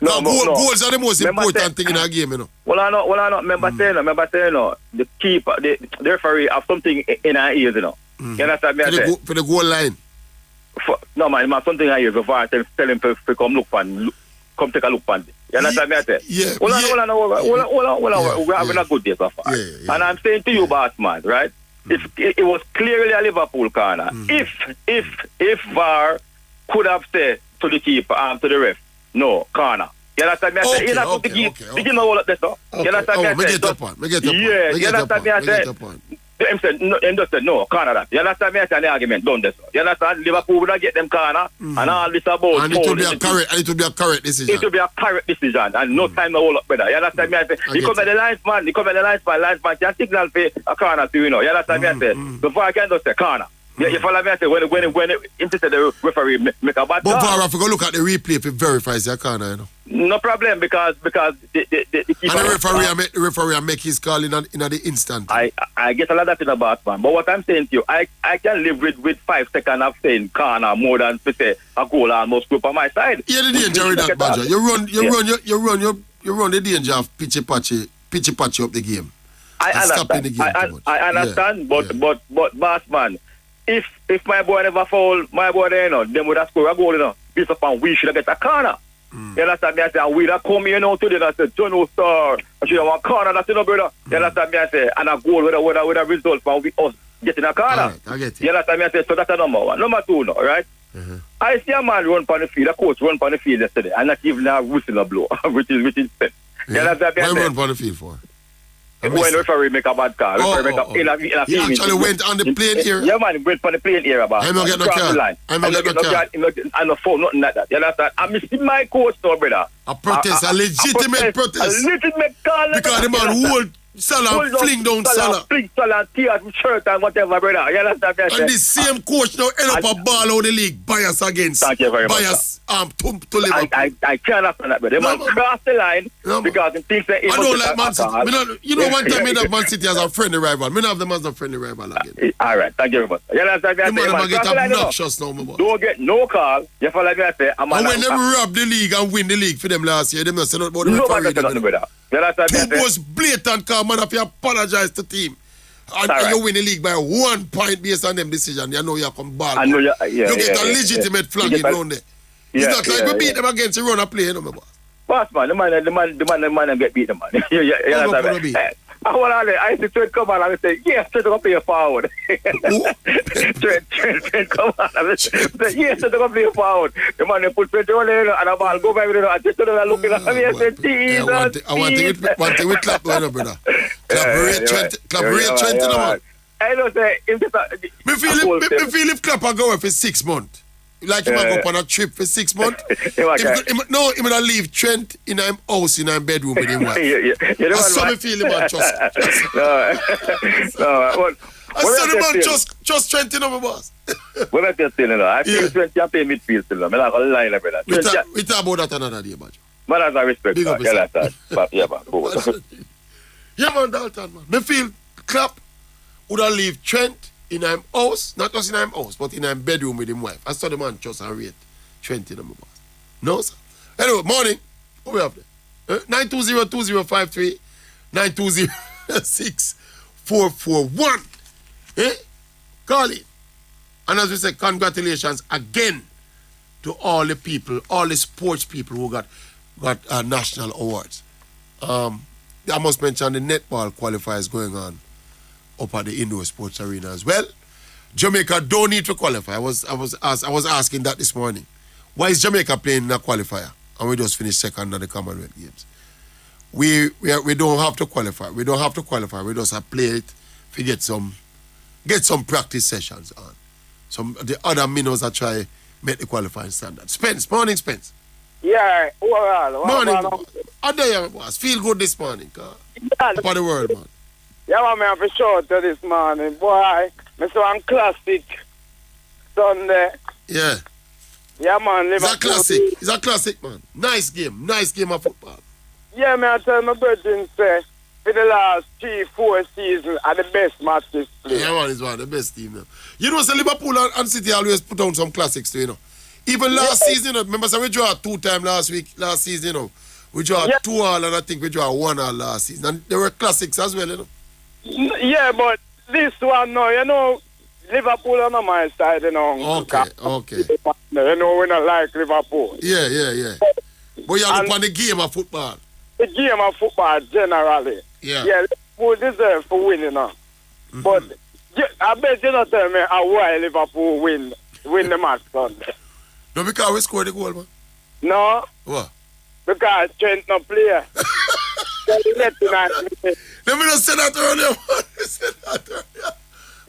Goals are the most important thing in a game, you know. Well, I know. Remember saying, the keeper, the referee have something in our ears, you know. You understand me? For the goal line. No, man, he have something in our ears before I tell him to come take a look on it. You understand me? I say? Yeah. We're having a good day so far. Yeah. And I'm saying to you, boss man, right? It was clearly a Liverpool corner. If VAR could have said to the keeper, to the ref, no, corner. You understand me? I say, you know all of this, no? You understand me? I say, get the point. Yeah, you understand me? I say, him just said, no, corner that. You understand me? I say, the argument done this. You understand? Liverpool would not get them corner, and all this about... And it will be a correct decision. It will be a correct decision, and no time to hold up better. You understand me? I say, he come at the linesman can signal for a corner to, you know. You understand me? I say, before I can just say corner. You follow me? I say, when the referee make a bad call. But VAR, if you go look at the replay, if it verifies your corner, you know. No problem, because the keeper... And the referee make his call in the instant. I get a lot of that in the boss, man. But what I'm saying to you, I can live with 5 seconds of saying corner more than to say a goal almost group on my side. Yeah, the danger in that, Baggio. You run the danger of pitchy patchy up the game. I understand, but boss man, if my boy never fall, my boy there, you know, them would have scored a goal, you know, based upon we should have get a corner. You understand me? I say, and we that come here now today, and I say, John O'Star, I should have one corner, that's, you know, brother. You understand me? I say, and a goal with a result from us getting a corner. Right, I get it. You understand me? I say, so that's a number one. Number two now, right? I see a man run on the field, a coach run on the field yesterday, and not even a whistle a blow, which is Spence. You understand me? What you run on the field for? When the referee make a bad call, He actually went on the plane area. Yeah, man, he went on the plane area, about. I'm not getting no car. I'm not getting no car. And no phone, nothing like that. You understand? I'm missing my coach now, brother. A protest, a legitimate protest. A legitimate call. Because the man hold Salah, fling down Salah. Fling Salah, tears, shirt and whatever, brother. You understand? And the same coach now end up a ball out the league. Bias against. Thank you very much. Bias to Liverpool. I can't understand that, brother. The man crossed the line because he thinks that he I don't like Man City. You know, one time I have Man City as a friendly rival. I have them as a friendly rival again. All right, thank you very much. You understand? The man get obnoxious now, my boy. Don't get no call. You follow me? I say, and when them rob the league and win the league for them last year, them not say nothing about the referee. Two most blatant call, man, if you apologize to the team. And you win the league by 1 point based on them decision, you know you come ball. You get a legitimate flagging down there. It's not like we beat them against the run and play, you know, my boss. Boss man, the man get beat, the man. I see Trent come on and I say, yes, Trent going to play forward. Trent come on and I say, yes, Trent going to play forward. The man they put Trent on there and the ball go by with it. I just looking at me and say, Jesus. I want to with Kloppe, brother. Kloppe Trent, man. I don't say, me feel if Kloppe go away for 6 months. Like he might go on a trip for 6 months. He might leave Trent in his house, in his bedroom with him wife. That's how me feel him, man. Just. No. I saw the man just Trent in my boss. What I tell you, I feel Trent can play midfield still. I'm not going to lie, brother. We talk about that another day, Baggio. Man, that's a respect. Big up Yeah, man. Yeah, man, Dalton, man. Me feel Kloppe would have leave Trent in his house, not just in his house, but in his bedroom with his wife. I saw the man just and rate Trent in my boss. No, sir. Anyway, morning. What we have there? 920-2053, 920-6441. Eh? Call it. And as we say, congratulations again to all the people, all the sports people who got national awards. I must mention the netball qualifiers going on up at the indoor sports arena as well. Jamaica don't need to qualify. I was asking that this morning. Why is Jamaica playing in a qualifier and we just finished second at the Commonwealth Games? We don't have to qualify. We don't have to qualify. We just have to play it to get some practice sessions on. Some the other minnows that try make the qualifying standard. Spence, morning, Spence. Yeah, morning. How there you boss? Feel good this morning, car. Top of the world, man. Yeah, man, for sure to this morning. Boy, I saw one classic Sunday. Yeah. Yeah, man. It's a classic. It's a classic, man. Nice game of football. Yeah, man, I tell my brethren, say, for the last 3-4 seasons are the best matches played. Yeah, man, it's one of the best team now. You know, so Liverpool and City always put on some classics too, you know. Even last season, remember, so we draw 2 times last season, you know. We draw 2-2 and I think we draw 1-1 last season. And there were classics as well, you know. Yeah, but this one, no, you know, Liverpool on my side, you know. Okay. You know, we not like Liverpool. Yeah. But you look on the game of football. The game of football, generally. Yeah, Liverpool deserve for winning, you know. Mm-hmm. But I bet you not tell me why Liverpool win the match Sunday. No, because we scored the goal, man. No. What? Because Trent no player. Let me just say that earlier, man.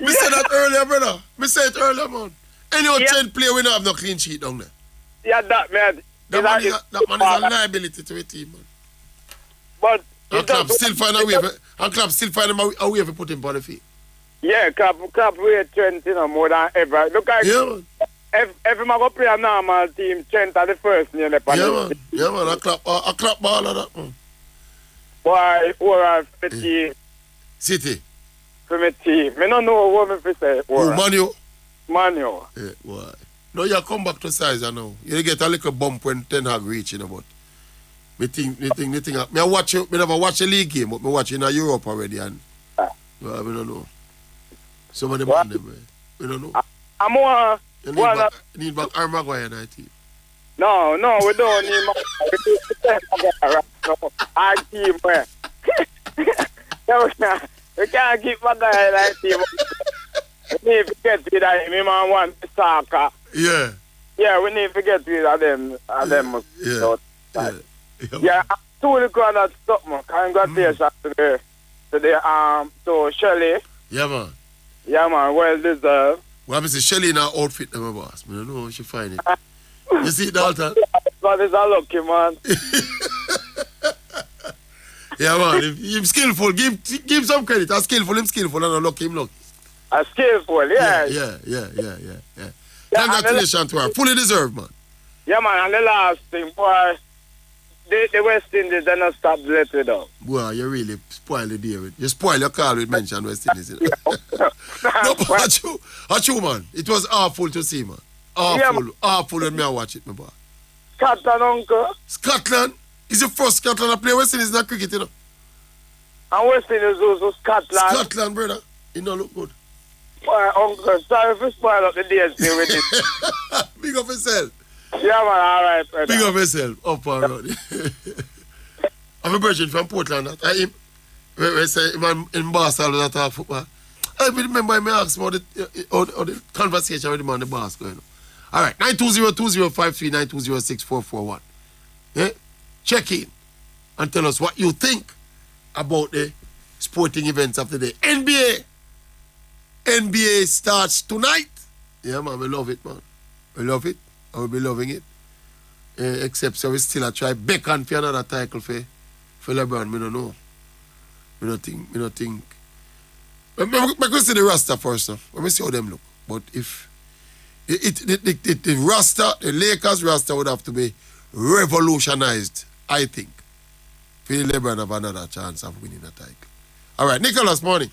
Me say that earlier, brother. Me say it earlier, man. Any Trent player, we don't have no clean sheet down there. Yeah, that man. That man is a liability to a team, man. But and Kloppe still find a way to put him on the field. Yeah, Kloppe rate Trent, you know, more than ever. Look at if man go play a normal team, Trent are the first near the panel. Yeah, man. A Kloppe ball of that, man. Boy, or for the team. City. For my team. I don't know what me say. Manu. Yeah, boy. No, you come back to size, you know. You get a little bump when Ten Hag reach, you know, but me think. Me never watch a league game, but me watch in Europe already, and well, I don't know. Some of them on them, man. We don't know. You need back Harry Maguire in that team. No, we don't need Maguire. Our team, man. We can't keep Maguire in that team. We need to get rid of him. He man want soccer. Yeah. Yeah, we need to get rid of them. Yeah, I'm totally going to stop, man. Congratulations to Shelley. Yeah, man. Yeah, man. Well deserved. Well, I say Shelley in her outfit, my boss. I don't know how she find it. You see it, Dalton? God is a lucky, man. Yeah, man. He's skillful. Give some credit. I'm skillful. Him skillful. And I'm lucky. Him lucky. Skillful, yeah. Yeah. Congratulations to her. Fully deserved, man. Yeah, man. And the last thing, boy, the West Indies, they're not stop let it down. Boy, you really spoil the day with. You spoil your call with mention West Indies. No, but true, man. It was awful to see, man. Awful when me watch it, my boy. Scotland, uncle. Scotland? Is the first Scotland to play West Indies in that cricket, you know? And West Indies also Scotland. Scotland, brother. It don't look good. Boy, uncle, sorry for spoil up the days with it. Big up yourself. Yeah, man, all right, brother. Big up yourself. Up and round. I'm a virgin from Portland. I him. We say, man, in Barcelona, that talk football. I remember me asked about the conversation with him on the bus going on. All right, 920-2053, 920-6441. Yeah? Check in and tell us what you think about the sporting events of the day. NBA starts tonight. Yeah, man, we love it, man. We love it. I will be loving it. Except so we still try beckon for another title for LeBron. I don't know. I don't think. I can see the roster first now. Let me see how them look. But if the roster, the Lakers roster would have to be revolutionized, I think. For LeBron have another chance of winning a title. All right, Nicholas, morning.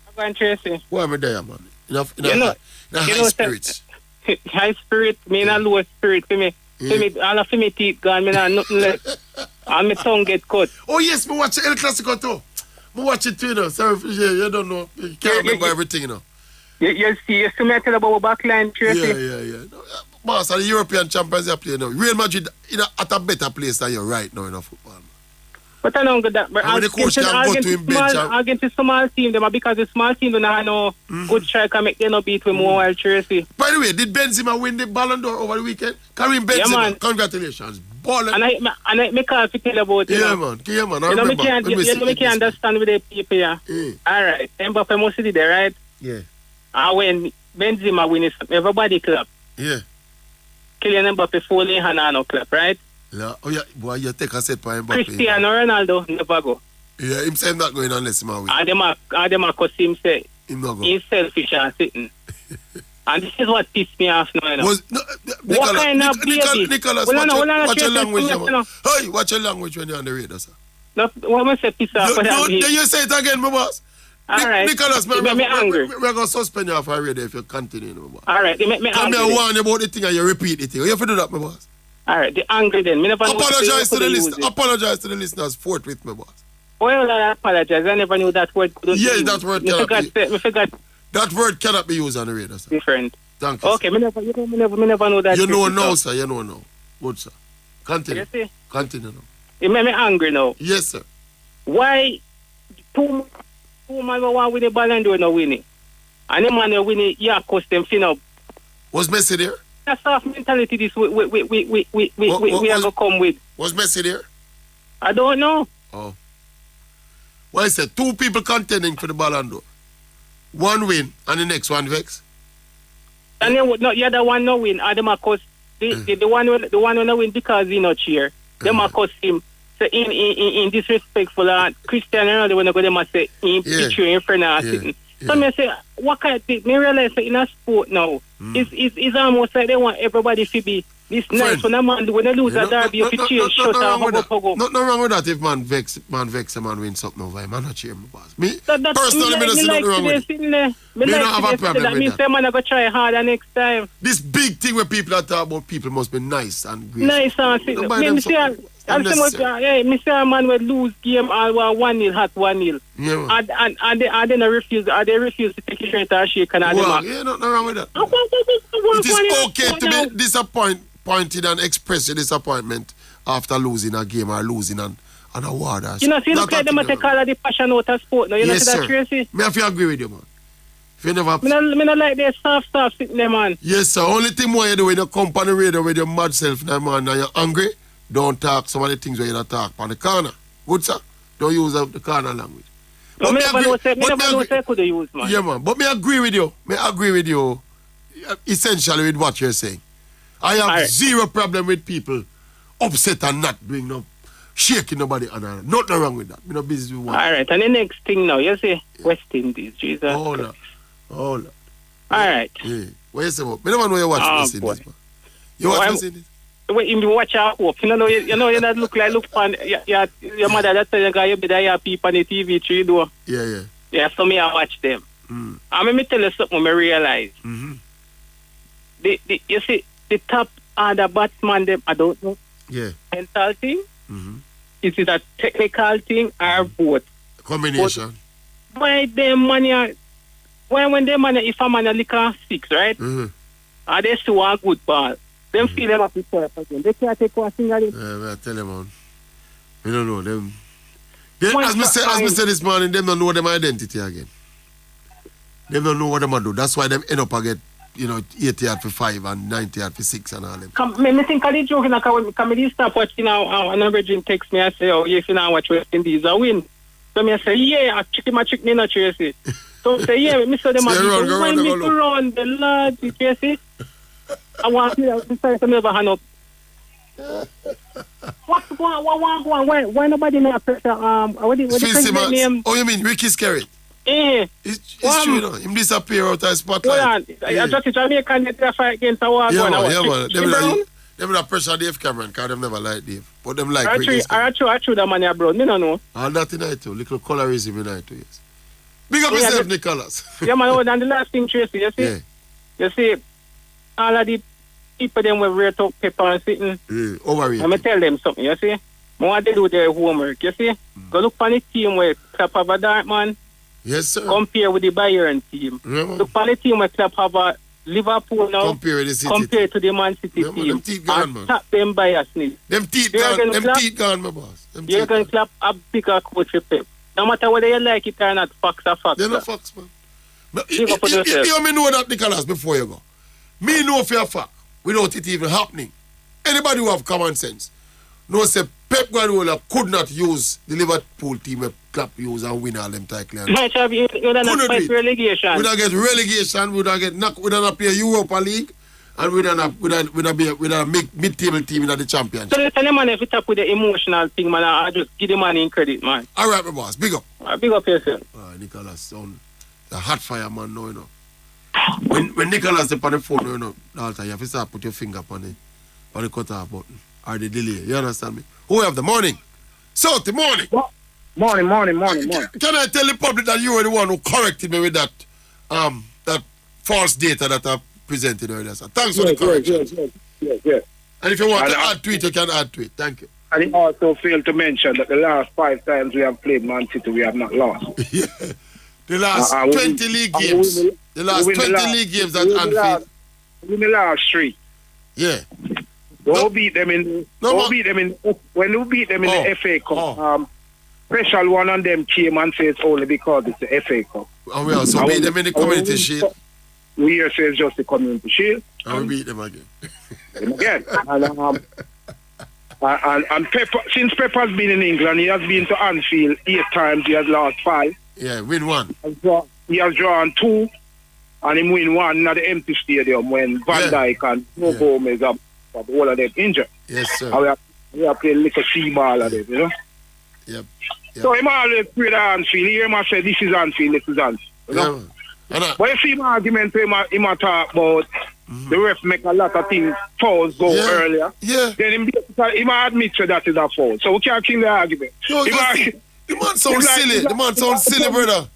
I'm going Tracey. Why am I there, man? In high spirits. High spirit, me not low spirit for me. All of my teeth gone, me not nothing left. And my tongue get cut. Oh yes, me watch El Clasico too. Me watch it too, you know. Sorry, you don't know. You can't remember everything, you know. You see me tell about backline, Tracey. Yeah. No, boss, the European champions are playing now. Real Madrid at a better place than you're right now in football. But I don't get that. But when the coach can go to him bench. Against a small team, them because the small team don't have no good striker make them no beat with more wild Tracey. By the way, did Benzema win the Ballon d'Or over the weekend? Karim Benzema, yeah, man. Congratulations. Ballin'. And I make a tell about it. Yeah, man. I remember. Me can't understand with the people here. All right. Mbappe must be there, right? Yeah. And when Benzema wins, everybody clap. Yeah. Kylian Mbappe falling hand on clap, right? Yeah. Oh yeah, boy, you take a set for Mbappe. Cristiano Ronaldo never go. Yeah, him say him not going unless him win. And them a cause him say him not go. He's selfish and sitting. And this is what pissed me off now. What kind of baby? Nicholas, watch your language, man. Hey, watch your language when you're on the radio, sir. No, what must say piss off? No, then you say it again, my boss. All right. Nicholas, we're going to suspend you off our radio if you continue, my boss. All right, they make me angry. Come here, warn you about the thing and you repeat the thing. You have to do that, my boss. All right, the angry then. Apologize to the listeners. Apologize to the listeners. Fort with me, boss. Well, I apologize. I never knew that word. Yes, that word cannot be. Forgot. That word cannot be used on the radio, sir. Different. Thank you. Okay, me never know that. You know now, sir. You know now. Good, sir. Continue. Yes, continue now. You make me angry now. Yes, sir. Why two man want win the Ballon d'Or no winning? And the man who win it, yeah, cost them fin up. Was Messi there? That's soft mentality this we are gonna come with. Was Messi there? I don't know. Oh. Well, I said 2 people contending for the Ballon d'Or. 1 win and the next one vex. And then the other one no win. And them are cost the one who no win because he not cheer. Them are cost him. So in disrespectful Cristiano Ronaldo when I go them and say in picture in front of sitting. So me say what kind of thing? Me realize that in a sport now, it's almost like they want everybody to be this nice when they lose a derby, you can cheer shut up. Nothing wrong with that if man vex a man win something over him. I'm not cheering my boss. Me personally, me don't see nothing wrong with it. Me don't have a problem that with means that. Man go try harder next time. This big thing where people are talking about people must be nice and great. Nice and sitting. Me say a man will lose game all 1-0 hot 1-0. Yeah. And they refuse to take a shirt and shake and well, yeah, nothing wrong with that. It is okay to be disappointed and express your disappointment after losing a game or losing an award. You know, see, look at them take all of the passion out of sport. Now, you know, see that, Tracey? Me have to agree with you, man. If you never... Me not like this soft sitting there, man. Yes, sir. Only thing more you do when you come on the radio with your mad self now, man, and you're angry, don't talk some of the things where you don't talk on the corner. Good, sir? Don't use the corner language. But me never know say could use, man. Yeah, man. But me agree with you. Essentially with what you're saying. I have zero problem with people upset and not doing no shaking nobody and nothing wrong with that. Me no busy with one. All right, and the next thing now, you say West Indies, Jesus. Hold on. All right. Yeah. What you say about? Me never know you watch West Indies, man. You watch West Indies? Wait, you watch our hope. You know you not look on your mother that tell you be there people on the TV three door. Yeah. Yeah, so me I watch them. And me tell you something I realize. You see the top other batsman them I don't know. Yeah. Mental thing? Is it a technical thing or both? Combination. But why them money when they money if a man a lick a 6, right? And they still want a good ball. Them feel them up with again. They can't take one single. I tell them, man. I don't know. Them As me say this morning, them don't know them identity again. Them don't know what them do. That's why them end up get, 80 yard for 5 and 90 yard for 6 and all them. Me think of the joke, come stop watching now, and a virgin text me and say, oh, if you now watch West Indies, I win. So me say, yeah, I trick me not Tracey. So say, yeah, me say them, when me go round the Lord, Tracey, I want to never hand up. What's going on? Why nobody know pressure? What the name? Oh, you mean Ricky Skerritt? Eh. It's true, you know. Him disappear out of the spotlight. I just Jamaican get a fight against a war. Yeah, man. Them not pressure Dave Cameron, because them never like Dave. But them like Ricky Skerritt. I true that man here, bro. Me don't know. All that in it too. Little colorism in it too, yes. Big up yourself, Nicholas. Yeah, man. And the last thing, Tracey, you see? Yeah. You see, all of the people them will rate up pepper and sitting. Overrated. I'm going to tell them something, you see? I want to do their homework, you see? Go look for the team where Kloppe have a dark man. Yes, sir. Compare with the Bayern team. Yeah, look for the team where Kloppe have a Liverpool now. Compare with the City. Compare to the Man City team. Them teeth gone, man. Tap them biasness. Them teeth gone, my boss. You're going to clap a bigger coach for Pep. No matter whether you like it or not, facts are facts. They're not facts, man. You know that, Nicholas, before you go. Me know for a fact, without it even happening. Anybody who have common sense knows that Pep Guardiola could not use the Liverpool team with Kloppe use and win all them titles. Might have you would not fight relegation. We don't get relegation, we don't not play Europa League, and we don't be a mid-table team in the championship. So tell the man if you tap with the emotional thing, man, I just give the man in credit, man. All right, my boss, big up. Big up yourself. Nicholas, son, the hot fire man, no, you know. When Nicholas is on the phone, you know, all time, you have to start put your finger on the cutoff button or the delay. You understand me? Who have the morning? Soutie, morning. Morning. Can I tell the public that you were the one who corrected me with that false data that I presented earlier? So thanks for the correction. Yes. And if you want to add to it, you can add to it. Thank you. And he also failed to mention that the last 5 times we have played Man City, we have not lost. Yeah. The last 20 league games. The last 20 league games at Anfield. In the last 3. Yeah. Don't beat them in. When you beat them in the FA Cup, special one on them came and says only because it's the FA Cup. And we also beat them in the Community Shield. We here say it's just the Community Shield. And we beat them again. And Pepper, since Pepper's been in England, he has been to Anfield 8 times. He has lost 5. Yeah, win 1. He has drawn 2, and he win 1 at the empty stadium when Van Dijk and Gomez are all of them injured. Yes, sir. And we have played little sea ball of them, you know. Yep. So he always play the Anfield. He must say this is Anfield, this is Anfield. You know? But you see my argument, he might talk about the ref make a lot of things, fouls go earlier. Yeah. Then he might admit that is a foul. So we can't kill the argument. No, the man sounds silly. The man sounds silly, brother.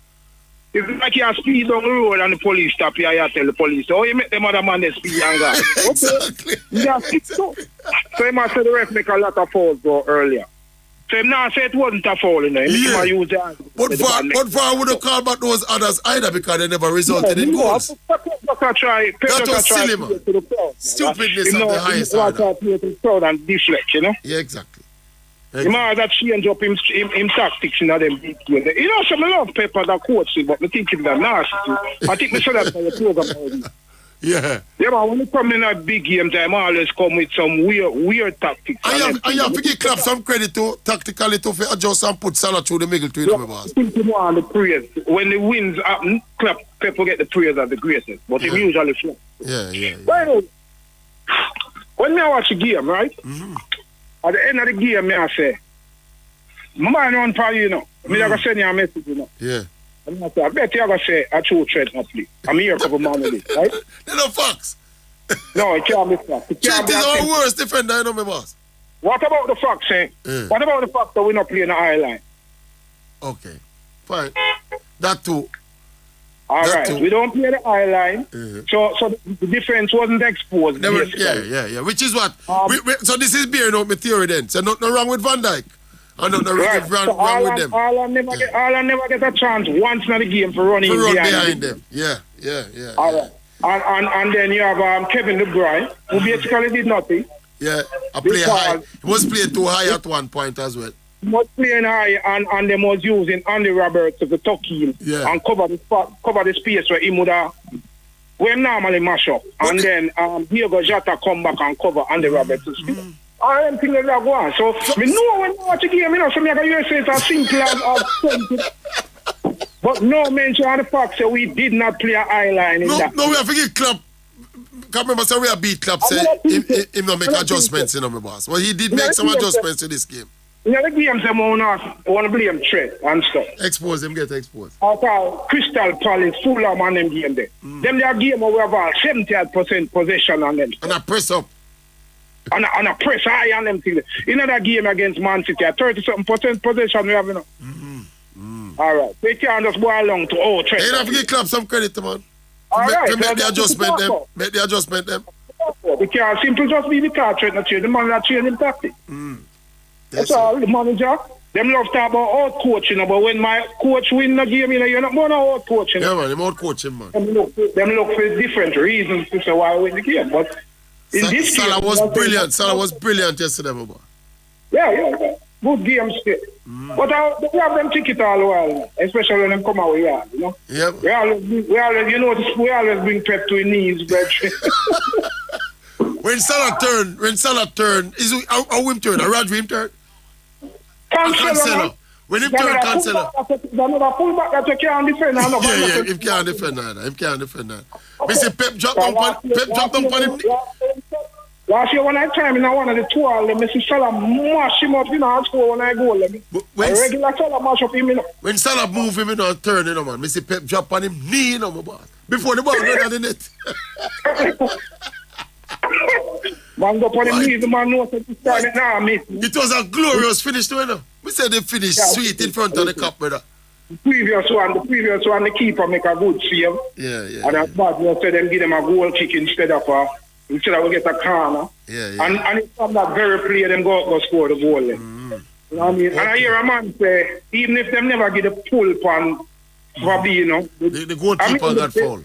It's like you speed down the road and the police stop you, you tell the police, oh, you make them other man they speed and go. Exactly. So he must say the ref make a lot of fouls go earlier. So him now say it wasn't a foul, you know. Yeah. Use the but for I wouldn't call back those others either because they never resulted in goals. That was silly, man. Stupidness of the highest order. And deflect, you know. Yeah, exactly. You know that change up him tactics in them big games. You know, some love Pepper that coach, but I think he's that nasty. I think we said that for the program already. Yeah. Yeah, but when you come in a big game time, I always come with some weird tactics. And you have to give Kloppe some credit to tactically to adjust and put Salah through the middle to you, my boss. I think you want the praise. When the wins happen, Kloppe, Pepper get the praise of the greatest, but he usually flop. Yeah. Well, when I watch the game, right? At the end of the game, I say, my man on fire, you know. I'm going to send you a message, you know. Yeah. And I say, I bet you're going to say, I true Trent not play. I'm here for the man with it, right? They're not facts. No, it can't be facts. Trent is our worst defender, you know, my boss. What about the facts, eh? What about the fact that we're not playing the high line? Okay, fine. That too. All right, we don't play the high line, so the defense wasn't exposed. Yeah. Which is what? So this is bearing out my theory then. So nothing wrong with Van Dijk. And nothing wrong with them. All never get a chance once in the game for running behind them. Yeah. All right. And then you have Kevin De Bruyne, who basically did nothing. Yeah, play high. He was playing too high at one point as well. was playing high and them was using Andy Roberts as a tuck in and cover the space where he would have when normally mash up. And then Diego Jota come back and cover Andy Roberts' space. I don't think that go on. So we know when we watch a game, so me can say it's as simple as but no mention of the fact that we did not play a high line in that. No, we have to give Kloppe. Can't remember, so we have beat Kloppe, say him not make adjustments, you know, my boss. Well, he did make some adjustments in this game. You know, the games them I want to blame Trent and stuff. Expose him, get exposed. After Crystal Palace, Fulham and them game there. Them their game where we have 70% possession on them. And a press up. And a press high on them things. In that game against Man City, 30-something% possession we have, you know. All right. They can't just go along to Trent. You have to give Kloppe some credit, man. Make the adjustment them. Make the adjustment them. We can't simply just be the car Trent not change. The man that change him tactic. That's all. The manager. Them love to talk about out coaching, but when my coach win the game, you know, you're not going to out coaching. Yeah, man, them out coaching, man. Them look for different reasons to say why I win the game. But in this Salah game, was brilliant. Salah was brilliant yesterday, my boy. Yeah. Good game still. But we have them ticket all the while, especially when them come out here, you know. Yeah. We always bring Pep to his knees, brethren. When Salah turn, is how him turn? A Rodri him turn? Cancelo. When him turn, Cancelo. Another fullback that you can't defend. Yeah, him can't defend that. Him can't defend that. Me say Pep drop down on him. Last year when I time in one of the two all them, I see Salah mash him up, you know, and score when I go. Regular Salah mash up him, you know. When Salah move him, you know, and turn, you know, man. I see Pep drop on him knee, you know, my boss. Before the ball went on the net. Man go on him knees, the man knows that he's starting now, mate. It was a glorious finish, too, you know. We said they finished sweet in front of the cup, brother. The previous one, the keeper make a good save. Yeah. And that Baggio said them give them a goal kick instead of we get a corner. Yeah. And it's from that very play, them go score the goal. You know what I mean? And I hear a man say, even if them never get a pull on Fabinho, the goalkeeper got fouled.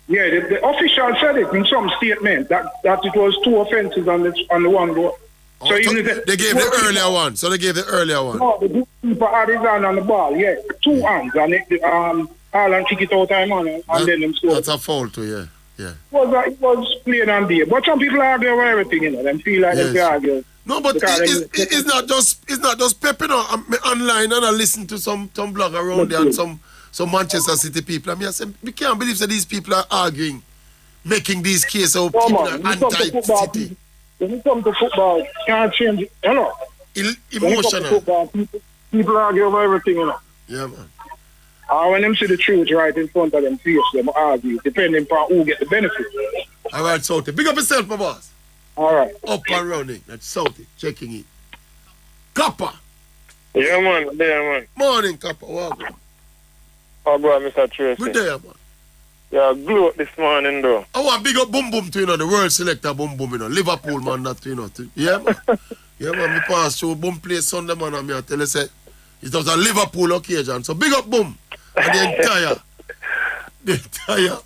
Yeah, the official said it in some statement that it was 2 offences on the one goal. So even if they gave the earlier one. So they gave the earlier one. No, the goalkeeper had his hand on the ball. Yeah, 2 hands, and Ireland kick it out time on, and then them score. That's a foul too. Yeah. It was played on day. But some people argue over everything, you know. Them feel like they argue. No, but it's not just Pep, you know. I'm online and I listen to some blog around there and some Manchester City people. I mean, I say, we can't believe that these people are arguing, making these cases of people are anti-City. When it comes to football, you can't change it, you know. Emotional. Football, people argue over everything, you know. Yeah, man. When them see the truth right in front of them face, them argue, depending on who get the benefit. All right, Soutie. Big up yourself, my boss. All right. Up and running. That's Soutie. Checking it. Kloppe. Yeah, man. Morning, Kloppe. Welcome. Oh, bro, Mr. Tracey. Good day, man. Yeah, glue up this morning, though. I want big up Boom Boom to, you know, the world selector Boom Boom, you know. Liverpool, man, that, you know. Yeah, man. Yeah, man, me pass through Boom play Sunday, man, and me I tell you, say, it was a Liverpool occasion. So big up Boom. And the entire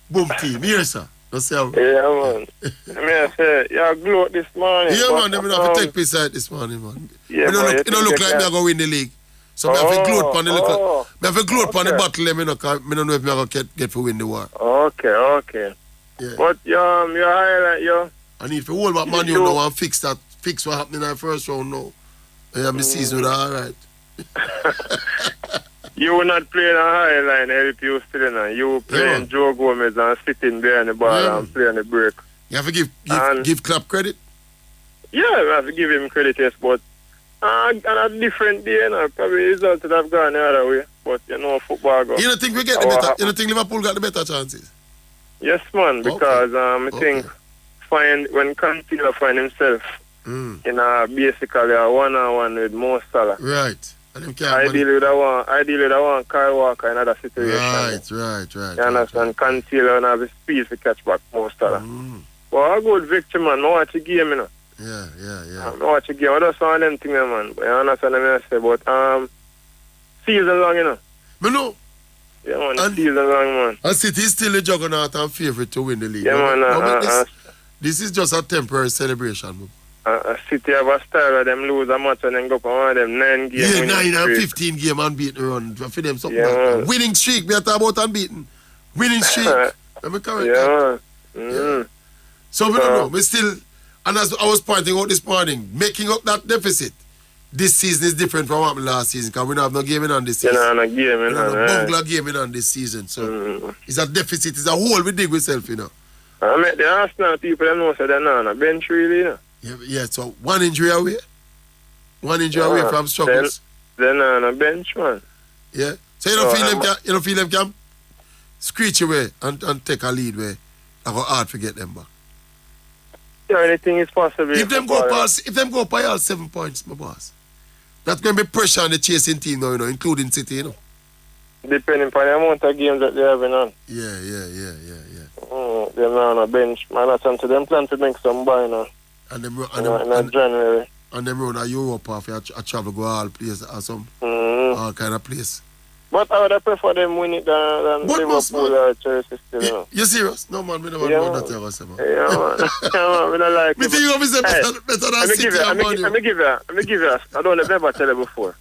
Boom team. Here, sir. That's how. Yeah, man. I say, yeah, glue up this morning. Yeah, man, I'm going to take piece out this morning, man. Yeah, it don't look like me I go win the league. So I have to glue it on the little. I have to glue it on the battle, you know, because I don't know if I going to get to win the war. Okay. Yeah. But you highlight, yo. I need to hold back man, you know, and fix what happened in the first round now. Yeah, my season, all right. You were not playing a high line, help you still, you know. You were playing Joe Gomez and sitting behind the ball and playing the break. You have to give Kloppe credit? Yeah, I have to give him credit, yes, but on a different day, you know, probably results would have gone the other way. But, you know, football go. You don't think we get the better? You don't think Liverpool got the better chances? Yes, man, because I think when Cancelo find himself in basically a one-on-one with Mo Salah. Right. Ideally, with that one Kyle Walker in another situation. Right. You understand? Cancelo and have the speed to catch back Mo Salah. Well, a good victory, man. I watch the game, you know. Yeah. I watch the game. I just saw them things, man. But you understand what I say? But season long, you know. Me know. Yeah, man. Season long, man. And City is still a juggernaut and favourite to win the league. Yeah, man. This is just a temporary celebration, man. City have a style of them lose a match and then go up on one of them 9 games. Yeah, 9 and 15 game unbeaten run. For them something like that. Winning streak, we are talking about unbeaten. Winning streak. Let me correct that. Yeah. So we don't know. We still, and as I was pointing out this morning, making up that deficit this season is different from what happened last season because we don't have no game in on this season. No game in on. No bungler game in on this season. So it's a deficit, it's a hole we dig ourselves, you know. I met the Arsenal people that know so they're not on a bench really, you know. Yeah, so one injury away. One injury away from struggles. Then on a bench, man. Yeah. So you don't feel them can screech away and take a lead where I go hard to get them back. Yeah, anything is possible. If them go by all 7 points, my boss, that's going to be pressure on the chasing team now, you know, including City, you know. Depending on the amount of games that they have on. Yeah. They're not on a bench. Man, that's until them plan to make some buy now. And them in January. And them run a Europe after a travel go all place or some all kind of place. But I would prefer them win it than Liverpool or Chelsea still, you know. You serious? No man, we never know that ever say, man. Yeah, man. Yeah, man, we don't like it. Me think you have better than City and Man U. Let me give you, I don't have never tell you before.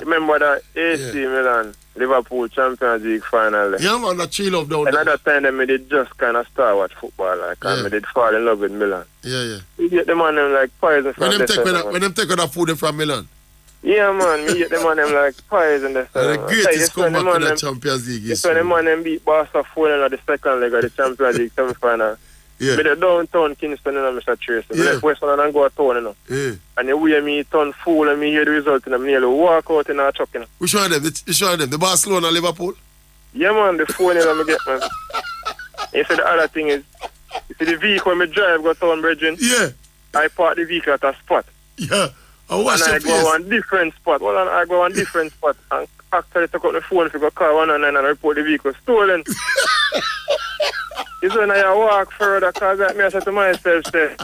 Remember that AC Milan, Liverpool Champions League final. Yeah, man, that chill up down there. Another time them did just kind of start watch football, like, and did fall in love with Milan. Yeah. You get them on them like poison from when them take that food from Milan. Yeah, man, me get them on them like pies and the the greatest comeback in the Champions League. It's when them on them beat Barca 4-0 at the second leg of the Champions League semi-final. Yeah. But the downtown Kingston, you know, Mr. Tracey. Yeah. Left West London and go a town, you know. Yeah. And the way me turn fool and me hear the result and I nearly walk out in a truck, you know. Which one of them? The Barcelona Liverpool? Yeah, man, the 4-0 I get, man. You see, the other thing is, you see the vehicle when I drive go town, brethren? Yeah. I park the vehicle at a spot. Yeah. And I go on different spot. Well, I go on different spot and actually took out the phone if you go call 109 and report the vehicle stolen. It's when I walk further because I said to myself, say,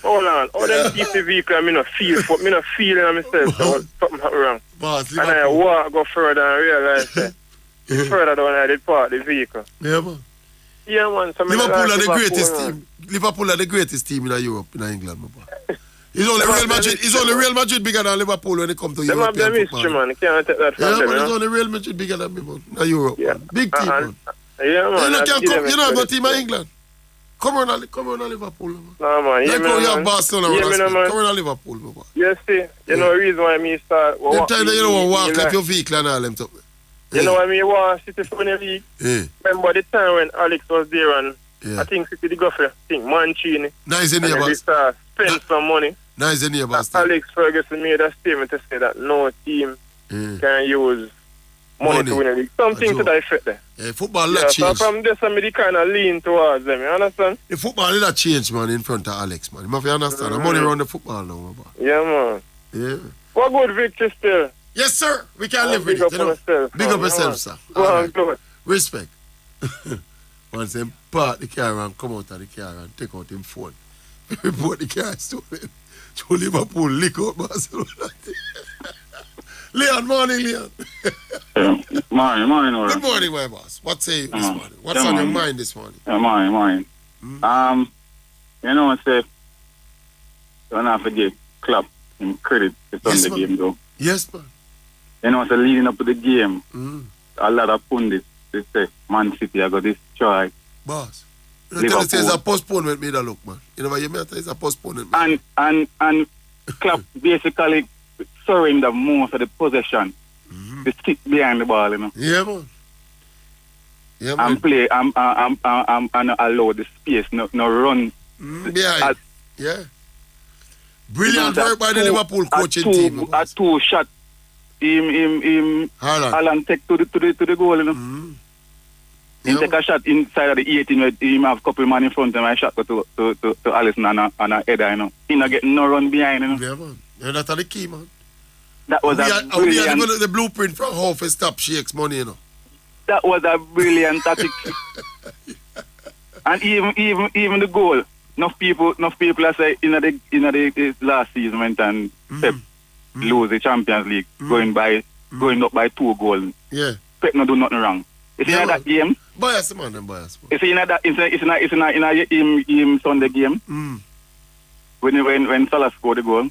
hold on, all them keep the vehicle and me not feel in myself so something wrong. And I go further and realize that further down I did park the vehicle. Yeah, man. Yeah, man. So Liverpool are the greatest team. Liverpool are the greatest team in Europe, in England, my boy. It's only Real Madrid bigger than Liverpool when it comes to European football. Them have history, man. You can't take that from them, man, it's only Real Madrid bigger than me, man. In Europe, man. Big team, man. Yeah, man. You don't have a team in England. Come on, Liverpool, man. No, man. Like how you have Barcelona, man. come on, Liverpool, man. You see, you know the reason why me start... Them time that you don't want to walk like your vehicle and all them stuff. You know why me want City for the league? Yeah. Remember the time when Alex was there and I think City the Guffey, Mancini. Nice in here, boss. Spend some money. Nice in here, boss. Alex Ferguson made a statement to say that no team can use money to win a league. Something to that effect there. Yeah, football not change. So from this, I really kind of lean towards them, you understand? The football did not change, man, in front of Alex, man. You must understand. The money around the football now, man. Yeah, man. Yeah. What good victory still? Yes, sir. We can live with it, you know. Big up yourself, sir. Go on, go. Respect. Once them park the car and come out of the car and take out him phone. Report the car stolen. To Liverpool, lick out Barcelona. Leon, morning, Leon. Morning. Good morning, my boss. What say you this morning? What's on your mind this morning? Morning. You know, I say, don't have to give Kloppe him credit to the game, though. Yes, man. You know, so leading up to the game, a lot of pundits, they say, Man City, I got this try. Boss. You tell us it's a postponement made a look, man. You know what you mean? It's a postponement. And Kloppe basically surrender most of the possession. They stick behind the ball, you know. Yeah, man. And play and allow the space, no run. Behind. Yeah. Brilliant work by the Liverpool coaching team. A two shot him Haaland take to the goal, you know. He take a shot inside of the 18 where he have a couple man in front of him and shot to Alisson and a header, you know. He not getting no run behind, you know. Yeah, man. Yeah, that's the key, man. That was we had the blueprint from how to stop Sheikh's money, you know. That was a brilliant tactic. And even the goal, enough people are say in the last season went and Pep lose the Champions League going up by 2 goals. Yeah. Pep not do nothing wrong. It's in that game. Bias, man, them bias. It's in that him Sunday game. when Salah scored the goal.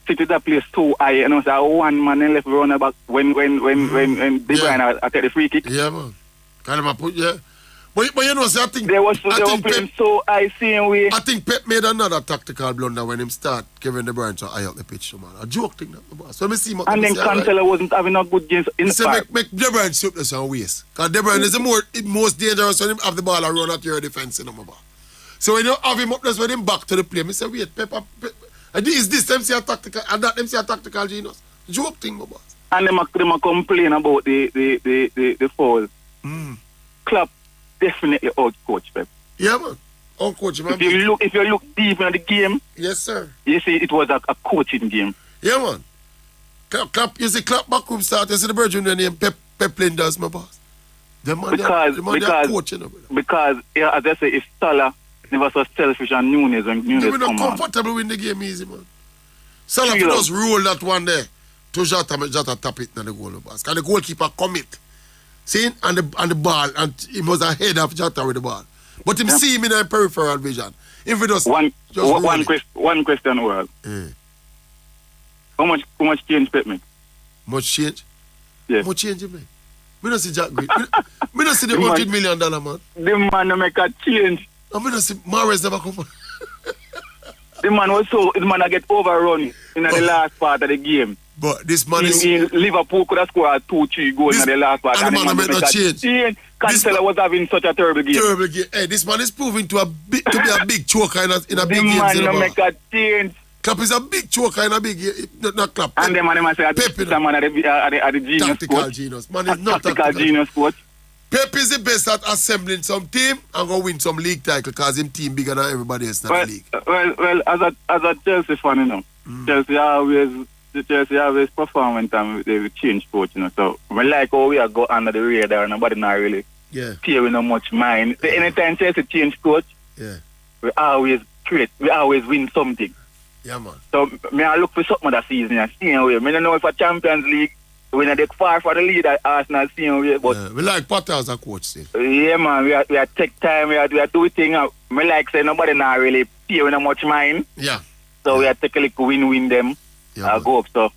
City that place too high, and it was a one man left runner back when De Bruyne I take the free kick. Yeah, man. Kind of put But you know, I think they were playing so high, same way. I think Pep made another tactical blunder when him start Kevin De Bruyne to eye out the pitch, man. A joke thing that, boss. So me see him. And then Cancelo wasn't having a good game in the make De Bruyne soup this and waste. Because De Bruyne is the most dangerous when him have the ball and run at your defense, you know, boss. So when you have him up there, when him back to the play, me say, wait, Pep. Is this them say a tactical, and that them say a tactical genius? Joke thing, my boss. And them complain about the foul. Kloppe definitely out coach Pep. Yeah, man. Out coach, man. If you look deep in the game, yes, sir. You see it was a coaching game. Yeah, man. Kloppe, you see Kloppe backroom start. You see the Virgin name Pep Linders, my boss. Because yeah, as I say, if Salah never so selfish and Nunes we're not come comfortable with the game easy, man. Salah just roll that one there to Jota tap it in the goal, boss. Because the goalkeeper commit. See, and the ball, and he was ahead of Jota with the ball. But him see him in a peripheral vision. If it does one question, World. How much change Pep make? Much change? Yes. Much change you make? We don't see Jack Great. We don't see the $100 million man. The man make a change. And we don't see Mahrez never come. The man get overrun in the last part of the game. But this man is... Liverpool could have scored 2-3 goals in the last part. And the man make no change. Cancelo was having such a terrible game. Hey, this man is proving to be a big choker in a big game. The man make a change. Kloppe is a big choker in a big game. Not Kloppe. And the man say, the man at the genius tactical coach. Genius. Man is not tactical genius coach. Pep is the best at assembling some team and go win some league title because his team bigger than everybody else in the league. Well, as a Chelsea fan, you know, Chelsea always perform when time they change coach, you know. So we like how we are go under the radar and nobody not really pay with no much mind. So anytime Chelsea change coach, we always win something. Yeah, man. So I look for something that season and same way. I don't know if a Champions League we're not far for the lead at Arsenal same way, but we like Potter as a coach still. Yeah, man, we are take time, we are do things. I like say nobody not really pay with no much mind. Yeah. So we are take a little win them. I'll go up so.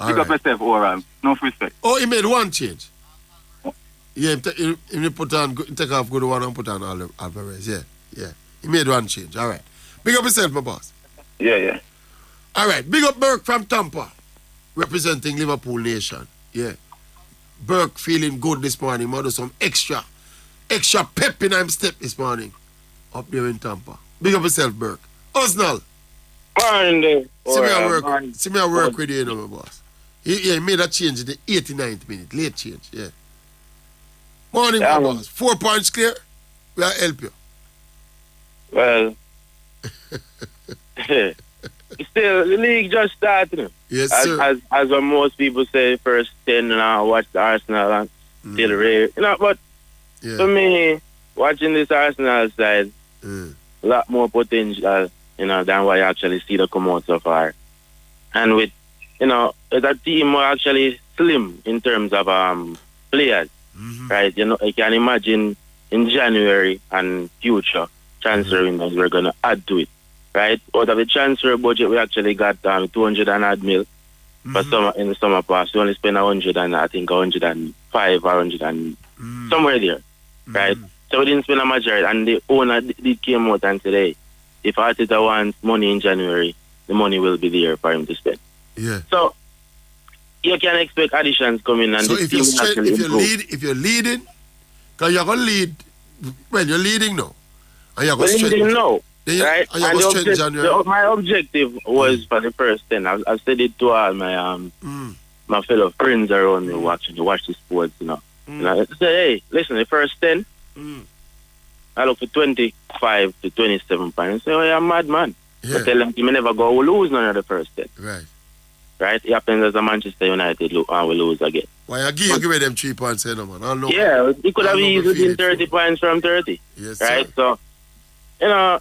Pick up myself overall. No respect. Oh, he made one change. Yeah, he put on take off good one and put on Alvarez. Yeah. He made one change. All right. Big up yourself, my boss. Yeah. All right. Big up Burke from Tampa, representing Liverpool Nation. Yeah. Burke feeling good this morning. He do some extra pep in him step this morning up there in Tampa. Big up yourself, Burke. Osenol. See me at work with you, my boss. He made a change in the 89th minute. Late change, yeah. Morning, my boss. 4 points clear. We'll help you. Well, still, the league just started. Yes, sir. As what most people say, first 10 and I watch the Arsenal and still rare. You know, but for me, watching this Arsenal side, a lot more potential, you know, than what you actually see them come out so far. And with, you know, the team are actually slim in terms of players, right? You know, I can imagine in January and future transfer windows we're going to add to it, right? Out of the transfer budget, we actually got 200 and odd mil for summer, in the summer pass. We only spent 100 and I think 105 or 100 and somewhere there, right? So we didn't spend a majority, and the owner did came out and said, hey, if Arteta wants money in January, the money will be there for him to spend. Yeah. So you can expect additions coming, and so if you're leading, because you're gonna lead. Well, you're leading now, and you're going to leading now, right? And my objective was for the first 10. I've said it to all my my fellow friends around me watch the sports, you know. And I said, hey, listen, the first 10. I look for 25 to 27 points. So I'm mad, man. I tell them, you never go lose none of the first 10. Right? It happens as a Manchester United and we lose again. Why you give them 3 points, man? I know. Yeah, it could have easily been 30 points from 30. Yes, right? Sir. So, you know,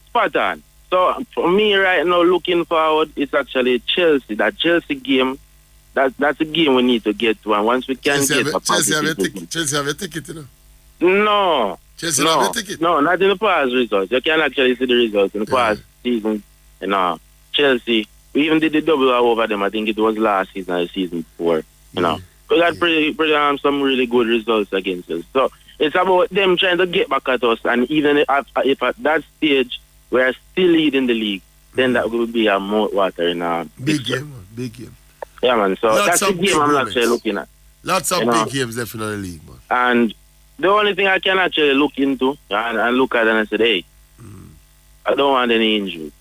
spot on. So, for me right now, looking forward, it's actually Chelsea. That Chelsea game, that's a game we need to get to. And once we can Chelsea get Chelsea have a ticket, you know? No. Chelsea have a ticket? No, not in the past results. You can actually see the results in the past season, Chelsea, we even did the double over them. I think it was last season or the season before. We got pretty some really good results against us. So it's about them trying to get back at us. And even if at that stage we're still leading the league, then that will be a more water in a big game, man. Big game. Yeah, man. So that's the game I'm actually looking at. Lots of big games left in the league, man. And the only thing I can actually look into and look at and I said, hey, I don't want any injuries.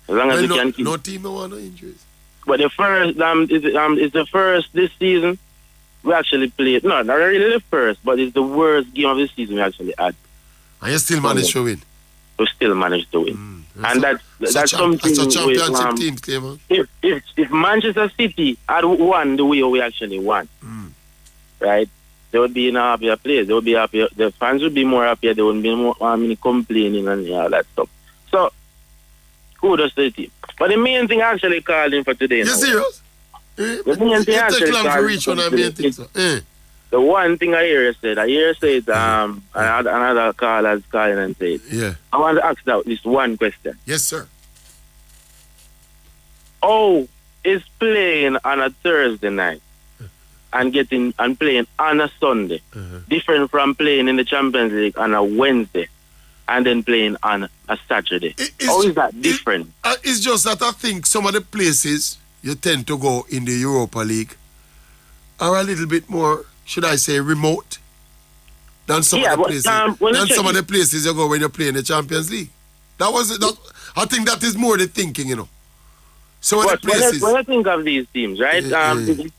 As long as we can keep. No team don't want no injuries. But the first it's the first this season we actually played. No, not really the first, but it's the worst game of the season we actually had. And you still managed to win. We still managed to win. And that's something. That's a championship team, Clayman. If Manchester City had won the way we actually won, right, they would be in a happier place. They would be happier. The fans would be more happier. They wouldn't be more complaining and all that stuff. So, kudos to the team. But the main thing actually called in for today. You serious? The main thing actually called in for today. The one thing I hear said, another caller calling and said, I want to ask out this one question. Yes, sir. Oh, is playing on a Thursday night and playing on a Sunday different from playing in the Champions League on a Wednesday and then playing on a Saturday? How is that different? It's just that I think some of the places you tend to go in the Europa League are a little bit more, should I say, remote than some of the places. Some of the places you go when you play in the Champions League. That was it. I think that is more the thinking, you know. So when I think of these teams, right?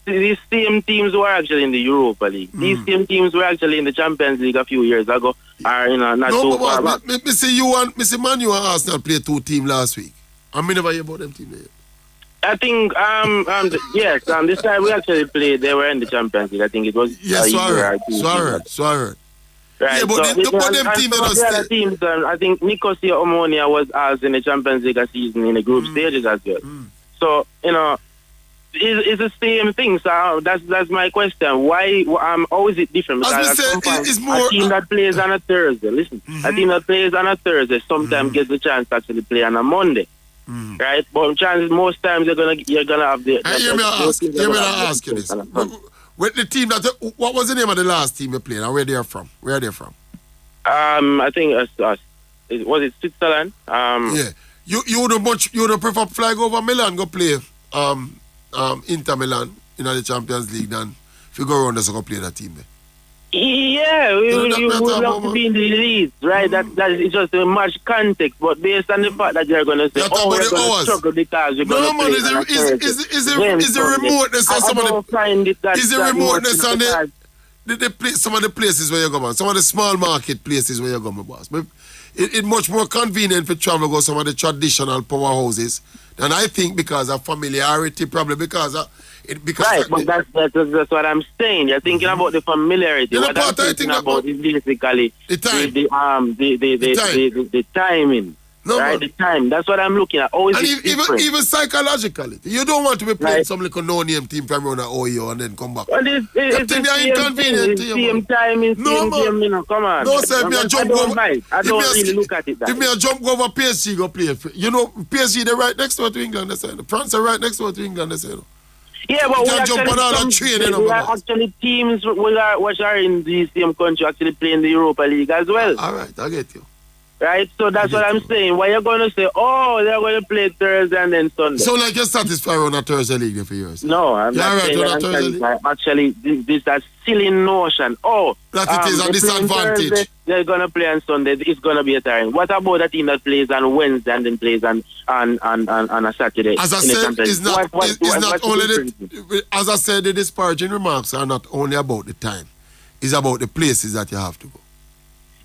These same teams were actually in the Europa League. These same teams were actually in the Champions League a few years ago. Are not so far back. Mr. Manu and Arsenal played 2 teams last week. I never hear about them team there. I think yes. This time we actually played. They were in the Champions League. I think it was. Yes, so I heard. Right. Yeah, but them teams. I think Nicosia Omonia was as in the Champions League a season in the group stages as well. So it's the same thing. So that's my question. Why? How is it different? Because it's more a team that plays on a Thursday. Listen, a team that plays on a Thursday sometimes gets the chance to actually play on a Monday. Right, but chances most times you're gonna have the. Hear me ask you this. With the team what was the name of the last team you played and where they are from? Where are they from? I think was it Switzerland? Yeah. You would prefer flying over Milan go play Inter Milan in the Champions League than if you go around and go play that team there. Yeah, we would love to be in the lead, right? That is just a match context, but based on the fact that you're going to say, we're going to struggle because you're going to play. Is the remoteness of some of the... Is the remoteness on some of the places where you go, man? Some of the small market places where you go, my boss. It's much more convenient for travel go some of the traditional powerhouses than I think because of familiarity, probably because but that's what I'm saying. You're thinking about the familiarity. What I'm thinking about is basically the timing. The time. That's what I'm looking at. Always even psychologically, you don't want to be playing some little no-name team from around OEO and then come back. Well, it's inconvenient. Same timing, same game, come on. No, sir, me a jump over. I don't really look at it that if me a jump over PSG go play. You know, PSG they're right next door to England. They say France are right next door to England. They say. Yeah, but we are actually teams which are in the same country actually playing the Europa League as well. All right, I get you. Right, so that's what I'm saying. Why you're going to say, they're going to play Thursday and then Sunday? So like you're satisfied on a Thursday league for years? No, I'm not saying that. Actually, this that silly notion. That it is a disadvantage. Thursday, they're going to play on Sunday. It's going to be a tiring. What about a team that plays on Wednesday and then plays on a Saturday? As I said, it's not only as I said, the disparaging remarks are not only about the time. It's about the places that you have to go.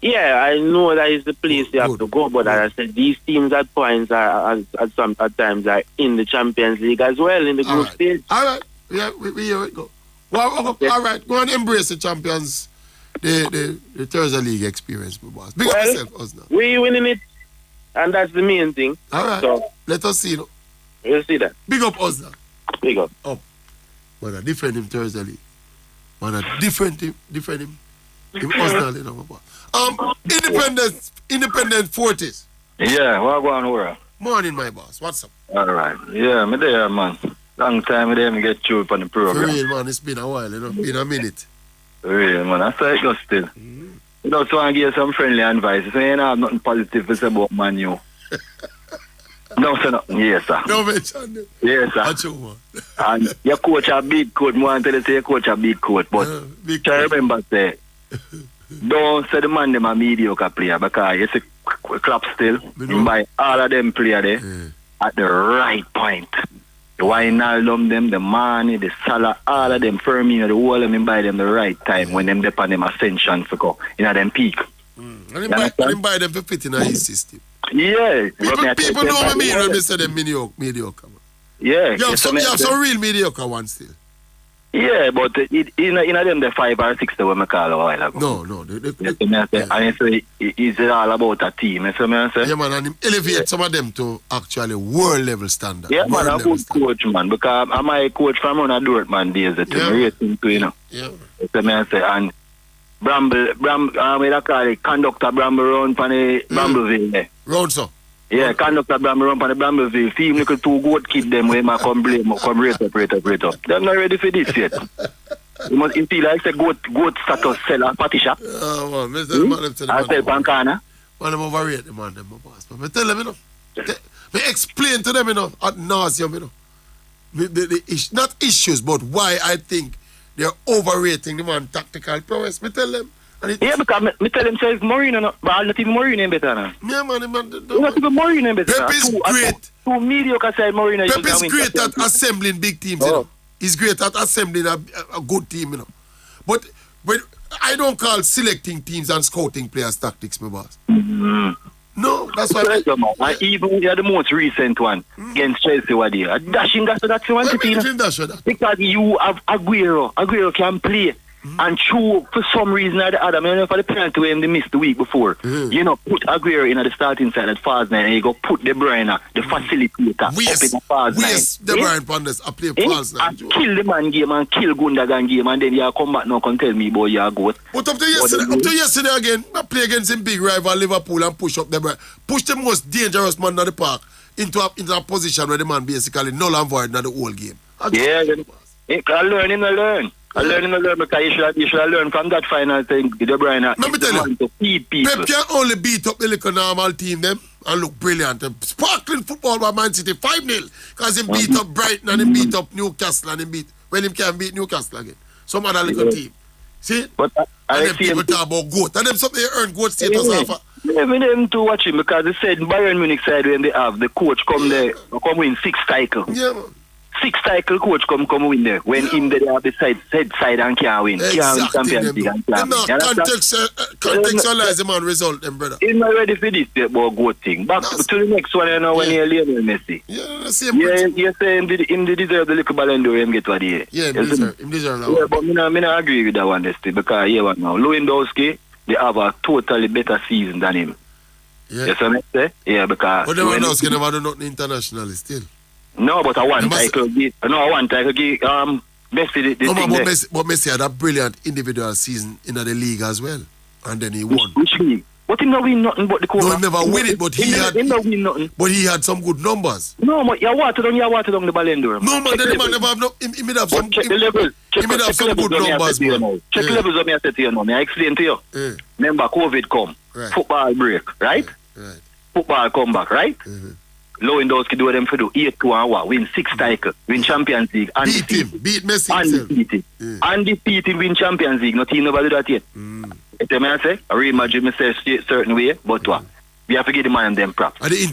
Yeah, I know that is the place you have to go, but as I said, these teams at points are at times are in the Champions League as well in the group stage. All right, yeah, we here we go. Well, okay. All right, go and embrace the champions, the Thursday League experience, my boss. Big up yourself, Osenol. We winning it, and that's the main thing. All right, so let us see. We'll see that. Big up, Osenol. Big up. Well, I different him Thursday League. Well, I different him. Osenol, you know, my boss. Independent Fortis. Yeah, what going on, Morning, my boss. What's up? All right. Yeah, me there, man. Long time I didn't get through on the program. For real, man. It's been a while, Been a minute. For real, man. I saw it go still. You know, so I give you some friendly advice. So you don't have nothing positive to say about Man U. No, sir, nothing. Yes, sir. No mention them. Yes, sir. That's man. And your coach a big coach. I want to tell you, say your coach a big coach. But I remember, say, don't say the man them a mediocre player because you see Kloppe still. You buy all of them player there at the right point. The Wijnaldum them, the Mane, the Salah, all of them Firmino, the whole of them buy them the right time when them depend them ascension to go in a them peak. I didn't buy them for fit in his system. Yeah. People know what I mean when they say them mediocre. Yeah. You have some real mediocre ones still. Yeah, but in them the 5 or 6 that we call a while ago. No. And it's all about a team. You see me say? Yeah, man, and him elevate some of them to actually world level standard. Yeah, man, a good coach, man, because I'm a coach from one of Dortmund days that racing to, you know. Yeah. You see me say? And Bramble, I call it conductor Bramble round for the Brambleville. Round, so? Yeah, conductor Bramble round for the Brambleville. See him little 2 good kid them where I come blame, come rate up. They're not ready for this yet. You must feel like a goat status seller party shop. Oh, man, tell them. I tell Pancana. Man, them overrate them, man, my boss. But I tell them, I explain to them, ad nauseum, not issues, but why I think they're overrating the man tactical prowess. Me tell them. Yeah, because me tell them says Mourinho, but I'll not even Mourinho better now. Yeah, man. Not even Mourinho better. Pep is great. Two mediocre side Mourinho. Pep is great at assembling big teams, He's great at assembling a good team, But I don't call selecting teams and scouting players tactics, my boss. No, that's why. And even the most recent one against Chelsea, what they are dashing that you want to see. Because you have Aguero. Aguero can play. And true, for some reason or the other, I mean, for the penalty when they missed the week before, put Aguero in at the starting side at fast 9 and you go put De Bruyne, the facilitator, up in the fast 9. Yes, De Bruyne Pandas, I play fast 9. And kill the man game and kill Gundogan game and then you come back now and tell me, boy, you are good. But up to yesterday again, I play against him big rival Liverpool and push up De Bruyne. Push the most dangerous man in the park into a position where the man basically null and void in the whole game. I learn because you should learn from that final thing. De Bruyne, let me tell you, to feed people. Pep can only beat up the little normal team them and look brilliant. Sparkling football by Man City 5-0 because he beat up Brighton and he beat up Newcastle and he can beat Newcastle again. Some other little team. See? But and then people talk about GOAT. And them something they earn GOAT status off. Even them to watch him because they said Bayern Munich side when they have the coach come there, come win 6 titles. Yeah, man. 6 title coach come win there when in there they have the head side and can't win. Exactly. Champions League and can't win. Contextualize the man result them, brother. He's not ready for this about good thing. Back to the next one, when you're Lionel Messi. Yeah, the same. You're saying him deserve the little Ballon d'Or him get what he. Yeah, him deserve that. Yeah, but I not agree with that one, because here what now. Lewandowski, they have a totally better season than him. Yeah. Yes, I say? Yeah, because but Lewandowski never do nothing internationally still. No, but I want title give Messi but Messi had a brilliant individual season in the league as well. And then he won. Which league? But he never win nothing but the Copa. No, he never win it, but he win nothing. But he had some good numbers. No, but you water down the Ballon d'Or. No, man, the man never have no. He may have some. Check the level. He may have some good numbers, man. Check the levels of me. I said to you now. I explain to you. Remember, COVID come. Football break, right? Football come back, right? Lewandowski do them for do 8-2 win 6 titles, win Champions League, beat Messi, undefeated, win Champions League. No team never do that yet. You tell me I say, I Real Madrid me say certain way, but what? We have to give the man them props. Are the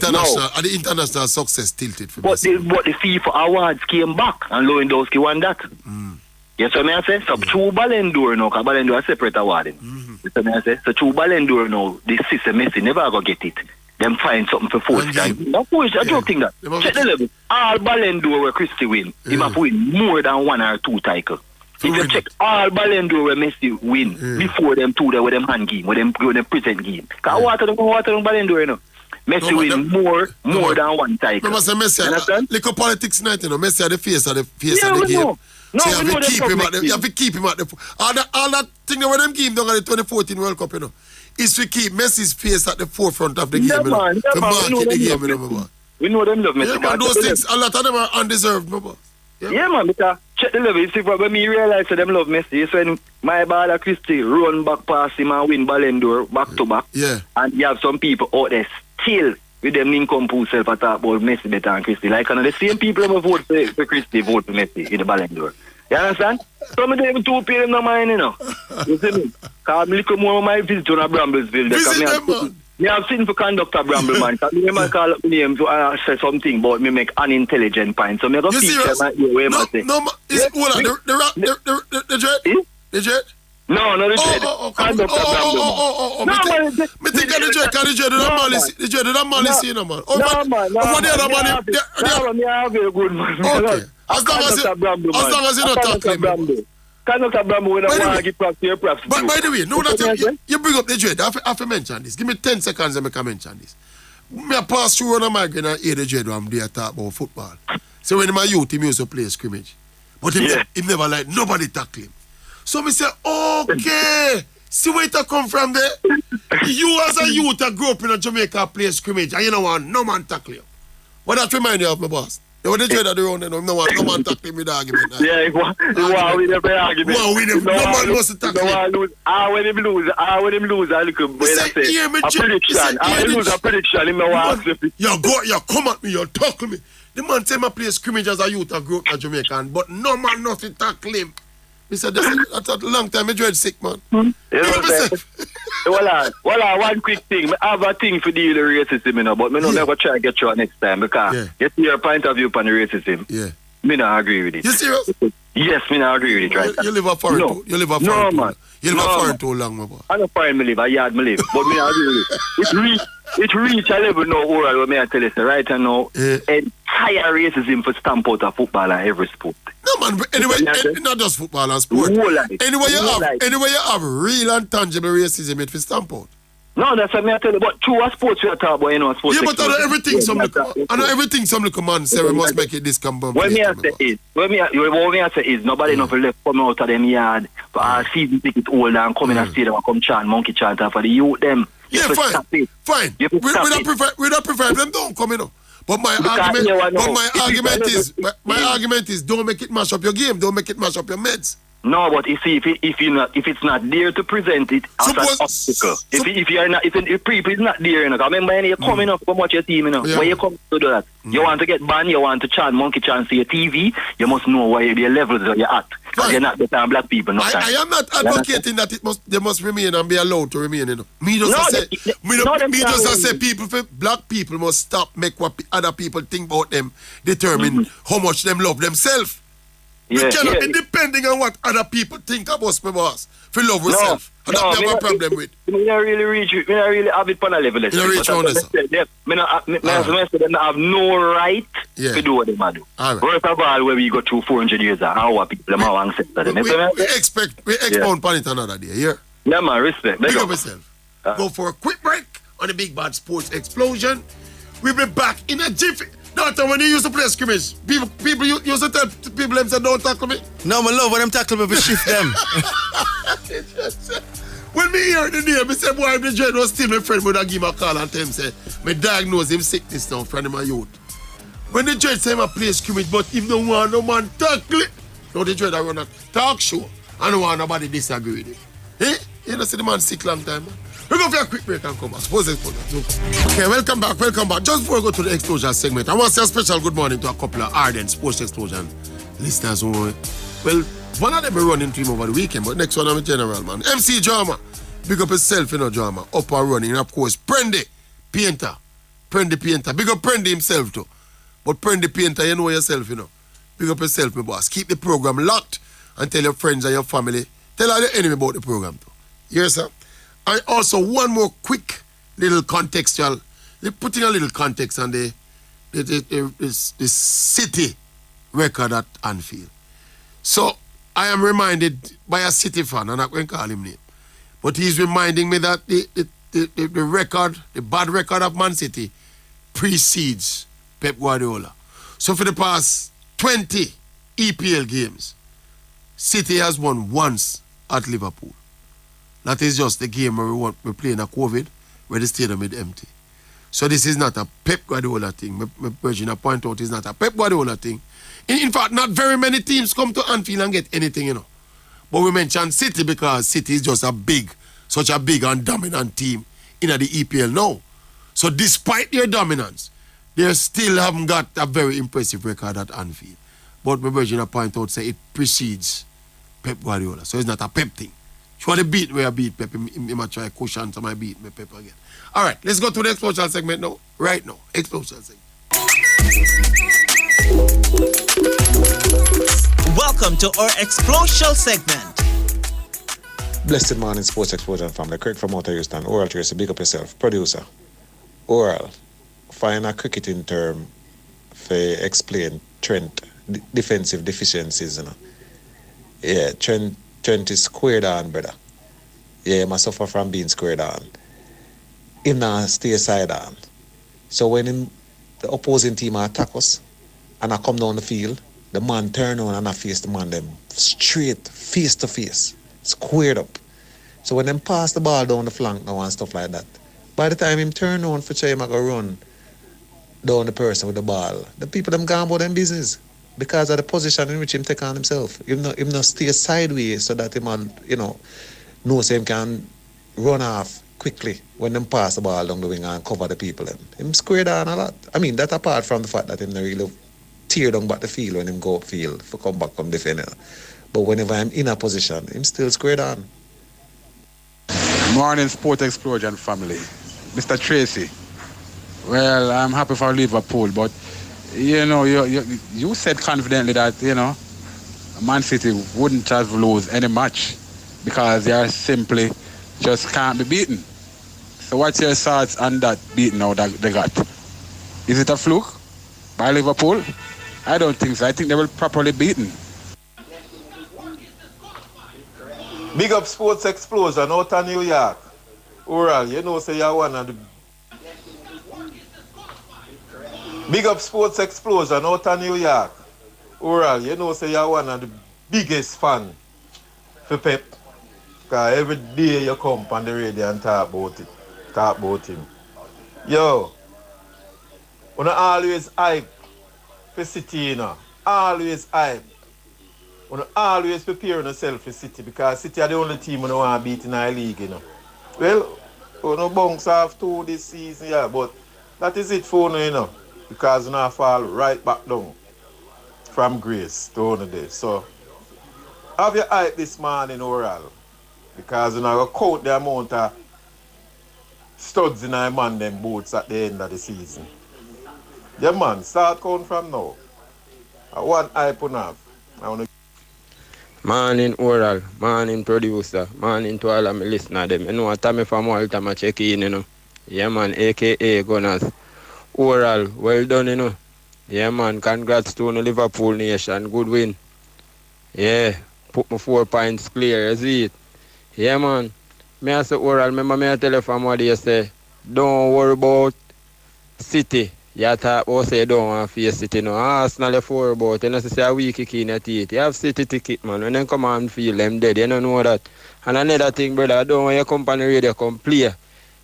international success tilted for Messi? But the FIFA awards came back and Lewandowski won that. Yes, what I say? So true Ballon d'Or now, because Ballon d'Or is a separate award. Yes, what I say? So true Ballon d'Or now, this system Messi never go get it. Them find something for force time. No, I don't think that. Check the level. All Ballon d'Or where Christie win, he must win more than 1 or 2 titles. If you check all Ballon d'Or where Messi win before them 2 there with them hand game, with them present game. Because water them Ballon d'Or, you know. Messi win more than 1 title. Remember say Messi, little politics night, you know. Messi are the face of the game. No, so you have to keep him at the all that thing where them game down at the 2014 World Cup, you know. Is to keep Messi's face at the forefront of the game, man. to market the game, We know them love Messi. Yeah, man, those things, a lot of them are undeserved, my boss. Yeah, man, because check the level. You see, when me realize that them love Messi, it's when my baller Christie run back past him and win Ballon d'Or back to back. Yeah. And you have some people out there still with them incomplete self attack about Messi better than Christie. Like, the same people who vote for Christie vote for Messi in the Ballon d'Or. You understand? Some of them two pay them no mind, you know. You see me? Because I look more of my visit on a Bramblesville. Visit them, man. Me have seen for conductor Brambleman. Because me might call up name to say something about me make unintelligent point. So me go feature my ear way my say. No, is it hold on, the dread? The dread? No, the dread. Conductor Brambleman. No, me think of the dread, because the dread is not malice, you know, man. No, man. Over the other man, no, me have a good man. Okay. As long as you don't tackle him. Conductor Bramble when I want to give props to your props. But by the way, no, that you bring up the dread. I have to mention this. Give me 10 seconds and I can mention this. Me I pass through on a migraine and hear the dread when I'm there talk about football. So when my youth, he used to play scrimmage. But he never like nobody tackle him. So me say, okay, see where it come from there? You as a youth that grew up in a Jamaica play scrimmage and you know what, no man tackle you. What that remind you of, my boss? You want the dread of the round, no man tackle me the argument. Yeah, he want we never argument. No man must tackle him. When him lose, I look at when I say a prediction. I lose a prediction in my watch. You come at me, you tackle me. The man say I play scrimmage as a youth that grew up in Jamaica, but no man nothing tackle him. He said that's a long time. I dread sick, man. Well, one quick thing. I have a thing for deal with racism, you know, but I don't never try to get you next time because you see your point of view on the racism. Yeah. Me not agree with it. You serious? Yes, me not agree with it. Right? You live a foreign too. You live a foreign too. You live a foreign too long, my boy. I don't foreign me live. I yard me live, but me not agree with it. It reach a level now, oral, what me I tell you, right now, entire racism for stamp out of football and every sport. No man, anyway, not just football and sport. Anyway, you have real and tangible racism it for stamp out. No, that's what I tell you. But true sports we are talking about, you know, sports. Yeah, but I know everything some little man say we must make it this come bump. What me I say is nobody enough left come out of them yard for our season ticket holder and come in and stadium and come chant monkey chant for the youth them. Yeah, fine. We don't prefer them don't come in. But my argument is don't make it mash up your game, don't make it mash up your meds. No, but you see, if it's not there to present it as an obstacle, if people is not there, you know, remember when you're coming up from what your team, you know, when you come to do that, you want to get banned, you want to chant monkey chant to your TV, you must know where the levels that you're at. Right. You're not better than black people. No I am not advocating that they must remain and be allowed to remain, you know. Me just say black people must stop make what other people think about them determine how much them love themselves. We cannot be depending on what other people think of us, my boss. For love ourselves. And that's never a problem with. We don't really have it on a level. You don't reach on this. They have no right to do what they do. First of all, where we go through 400 years, our people have accept that. We expound on it another day, yeah? Yeah, man, respect. Big up yourself. Go for a quick break on the Big Bad Sports Explosion. We'll be back in a jiffy. Not when you used to play scrimmage. People used to tell people them say don't tackle me. No, my love, when them tackle me, we shift them. When me hear the name, I say, boy, the dread was still my friend, but I give him a call and tell him, say, me diagnose him sickness now, friend of my youth. When the dread say I play scrimmage, but if no one, no man tackle it, no, the dread I run a talk show. I don't want nobody disagree with it. Eh? You know, see the man sick long time, man. We're going for a quick break and come back. Okay, welcome back. Just before we go to the Explosial Segment, I want to say a special good morning to a couple of ardent Sports Explosion listeners who, well, one of them be running to him over the weekend, but next one I'm a general, man. MC Drama, big up himself, you know, Drama, up and running, and of course, Prendy Painter, big up Prendy himself too. But Prendy Painter, you know yourself, you know. Big up yourself, my boss. Keep the program locked and tell your friends and your family, tell all your enemy about the program too. Yes, sir. And also one more quick little contextual, putting a little context on the City record at Anfield. So I am reminded by a City fan, and I'm not going to call him name, but he's reminding me that the record, the bad record of Man City precedes Pep Guardiola. So for the past 20 EPL games, City has won once at Liverpool. That is just the game where we're playing a COVID, where the stadium is empty. So this is not a Pep Guardiola thing. My Virginia point out it's not a Pep Guardiola thing. In fact, not very many teams come to Anfield and get anything, you know. But we mentioned City because City is just such a big and dominant team in the EPL now. So despite their dominance, they still haven't got a very impressive record at Anfield. But my Virginia point out say it precedes Pep Guardiola. So it's not a Pep thing. If you want to beat where I beat Pep, he might try cushion so I beat my Pep again. All right, let's go to the Explosial Segment now. Right now, Explosial Segment. Welcome to our Explosial Segment. Blessed morning, Sports Explosion family. Craig from Waterhouse, Oral Tracey, big up yourself. Producer, Oral, find a cricketing term for explain Trent defensive deficiencies, you know. Yeah, Trent is squared on, brother. Yeah, he must suffer from being squared on. He now stay side on. So when the opposing team attack us and I come down the field, the man turn on and I face the man them straight, face to face, squared up. So when them pass the ball down the flank now and stuff like that, by the time him turn on for try him I go run down the person with the ball, the people them gone about them business because of the position in which him take on himself. Him not stay sideways so that him know so him can run off quickly when them pass the ball down the wing and cover the people. Him squared on a lot. I mean, that apart from the fact that him not really tear down back the field when him go upfield for come back come defend. But whenever I'm in a position, him still squared on. Morning, Sport Explosion family. Mr. Tracey. Well, I'm happy for Liverpool, but you said confidently that Man City wouldn't have lose any match because they are simply just can't be beaten. So what's your thoughts on that beating now that they got? Is it a fluke by Liverpool? I don't think so. I think they will properly beaten. Big up Sports Explosion out of New York. Oral, say you're one of the... Big up Sports Explosion out of New York. Oral, say you're one of the biggest fan for Pep. Because every day you come on the radio and talk about him. Yo, when I always hype for City, always hype. When always prepare yourself for City because City are the only team who want to beat in our league, Well, we bounce off 2 this season, but that is it for now, because we now fall right back down from grace to one day. So, have your hype this morning, Oral, because we now count the amount of studs in our man them boots at the end of the season. Yeah, man, start count from now. I want hype on have. Morning Oral, morning producer, morning to all of my listeners them. You know Tommy from Malta I check in, Yeah man, aka Gunners. Oral, well done, Yeah man, congrats to the Liverpool nation, good win. Yeah, put my 4 points clear, you see it. Yeah man, me I say Oral, remember me I tell you from what you say, don't worry about City. You talk about say you don't want to face City now. Arsenal you for about, you know, say a week kick in your teeth. You have City ticket, man. When they come and feel them dead, you don't know that. And another thing, brother, I don't want your company radio come play a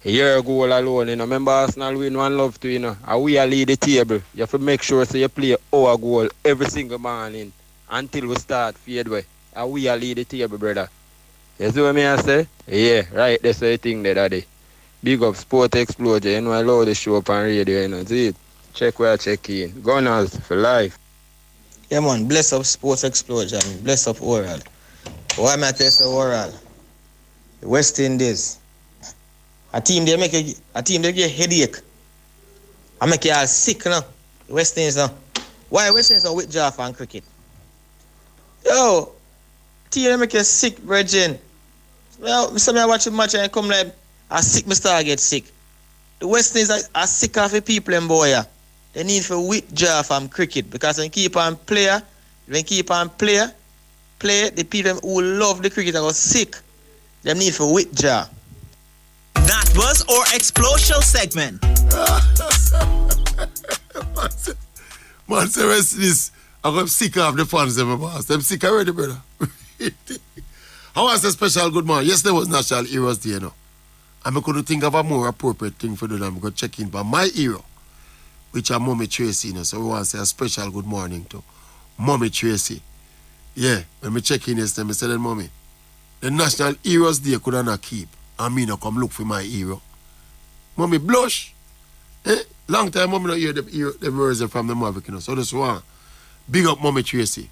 year goal alone, Remember Arsenal win 1-0 to, And we are lead the table. You have to make sure so you play our goal every single morning until we start fade away. And we are lead the table, brother. You see what I say? Yeah, right, that's the thing there, daddy. Big up Sport Explosion, I love the show up on radio, See it? Check where I check in. Gunners for life. Yeah, man. Bless up Sports Explosion. Bless up Oral. Why am I telling Oral? The West Indies. A team they get headache. I make you all sick now. The West Indies now. Why West Indies are withdraw from cricket? Yo, team they make you sick, virgin. Well, some I watch a match and come like a sick Mr. get sick. The West Indies are sick of the people and boy. They need to withdraw from cricket because when keep on play, the people who love the cricket are sick. They need to withdraw. That was our Explosial Segment. Man, say rest this. I'm sick of the fans, them boss. I'm sick already, brother. How was the special good morning? Yesterday was National Heroes Day, And I couldn't think of a more appropriate thing for do than go check in by my hero, which are Mommy Tracey. So we want to say a special good morning to Mommy Tracey. Yeah, when me check in yesterday, I said, Mommy, the National Heroes Day could not keep. And me not come look for my hero. Mommy blush. Long time Mommy not hear the words from the Maverick. So this one, big up Mommy Tracey.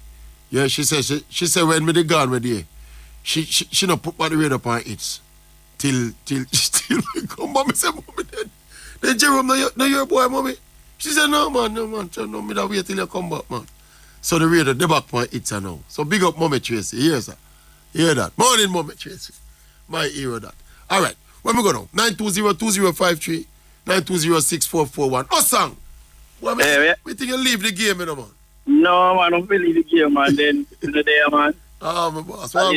Yeah, she said when me the gone with you, she not put the radar upon it. Till me come. Mommy said, Mommy dead. Then Jerome, no your boy, Mommy. She said, no man, no, me that wait till you come back, man. So the radar, the back point it's now. So big up Mommy Tracey. Here's that. Hear that. Morning, Mommy Tracey. My hero that. All right. Where we go now? 920-2053, 920-6441. Osang. We think you leave the game, you know, man? No, man, I don't leave the game, man. Then in the day, man. Ah, my boss. I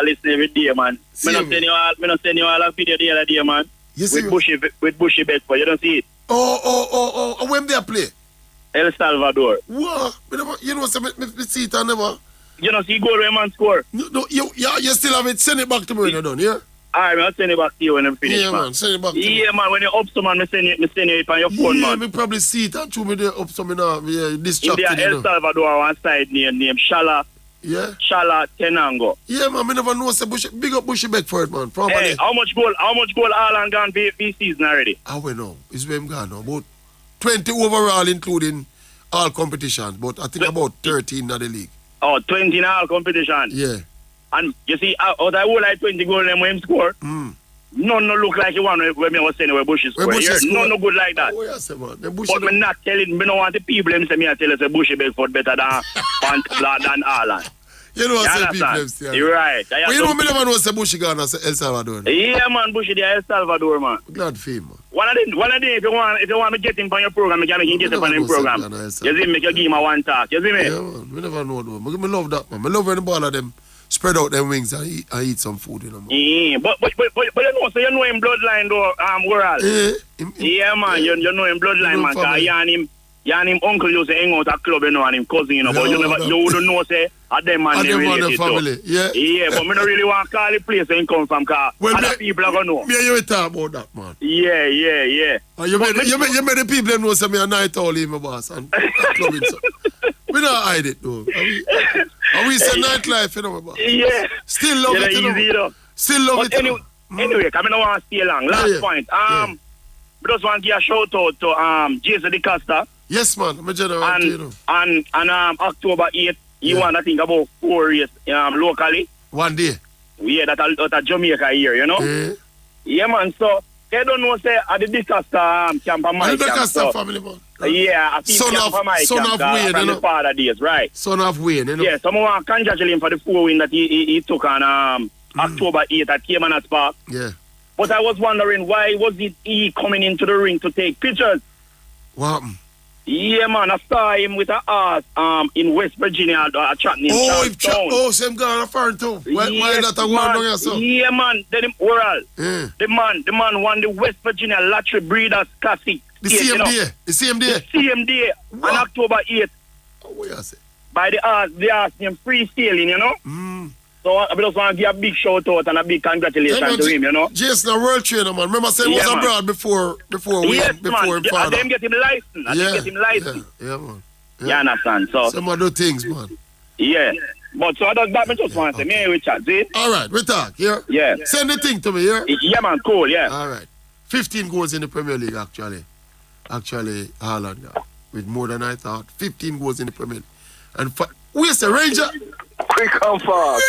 listen every day, man. Me not send you all a video the other day, man. Yes, with Bushy Bedford. You don't see it? Oh. When they play? El Salvador. What? You know, me see it and never. You know, see goal when man score. No, you still have it. Send it back to me when you're done, yeah? Alright, I'll send it back to you when I'm finished, yeah, man. Send it back to me. Yeah, man, when you're up some, man, I send it on your phone, man. Yeah, me probably see it and show me the up some now. Yeah, this chapter. In El Salvador, one side named Shala. Yeah? Shala Tenango. Yeah, man, I never know. Say big up Bushy Beckford, man. Probably. Hey, how much goal Alan gone this season already? I will know. It's where I'm gone now. About 20 overall, including all competitions. But I think about 13 in the league. Oh, 20 in all competition. Yeah. And you see, out of whole like 20 goals when him score, none no look like the one when me was saying where Bushy score. None no good like that. Oh, yes, man. But me not telling, me don't want the people them say me I tell us Bushy Bedford better than Alan. You know what I say people say. You're right. But you know me never know say Bushy gone as El Salvador. Yeah, man, Bushy the El Salvador, man. Glad for him, man. One of them, if you want me get him on your program, you can get him on your program. You see me, you give him a one talk. You see me? Yeah, man. We never know though. I love that, man. I love when the ball of them spread out them wings and eat some food, you know, man. Yeah, but you know him bloodline though, World. Yeah, man, you know him bloodline, man. Cause you and him uncle used to hang out at club, you know, and him cousin, you know, but you wouldn't know, say, at them man they related family. Yeah. Yeah, but me don't really want to call the place where he come from, because other people are going to know. Me and you talk about that, man. Yeah. You made the people know say me a night owl in my boss, and clubbing so. We don't hide it, though. And we say nightlife, you know, my boss. Yeah. Still love it, you know. Still love it, Anyway, because I don't want to stay long. Last point. I just want to give a shout out to Jason DeCosta. Yes, man. I'm a general. And October 8th, he won, I think, about 4 years locally. One day. Yeah, that's Jamaica here, you know? Yeah, man. So, they don't know, say, at the DeCosta camp of my camp. The DeCosta family, man. Yeah, I think son of Wayne, from the father days, right? Son of Wayne, you know? Yeah, someone want to congratulate him for the 4 win that he took on October 8th at Caymanas Park. Yeah. But I was wondering, why was it he coming into the ring to take pictures? What happened? Yeah, man, I saw him with a horse in West Virginia, chatting in Charlestown. Same guy on the phone too. Why that a one down here, so? Yeah, man, then the man won the West Virginia Lottery Breeders' Classic. The same day on October 8th. Oh, what you say? By the horse, they asked him free sailing, you know? So I just want to give a big shout out and a big congratulations to him, you know. Jason, a world trainer, man. Remember, saying he was abroad before yes, before man. him father. Them get him licensed. Yeah, man. Yeah. You understand? So some other things, man. Yeah. But so that me just want to say, me we chat, see? All right, we talk, yeah? Yeah. Send the thing to me, yeah? Yeah, man, cool, yeah. All right. 15 goals in the Premier League, actually. Actually, Haaland got with more than I thought. 15 goals in the Premier League. And where's the Ranger? Quick and fast.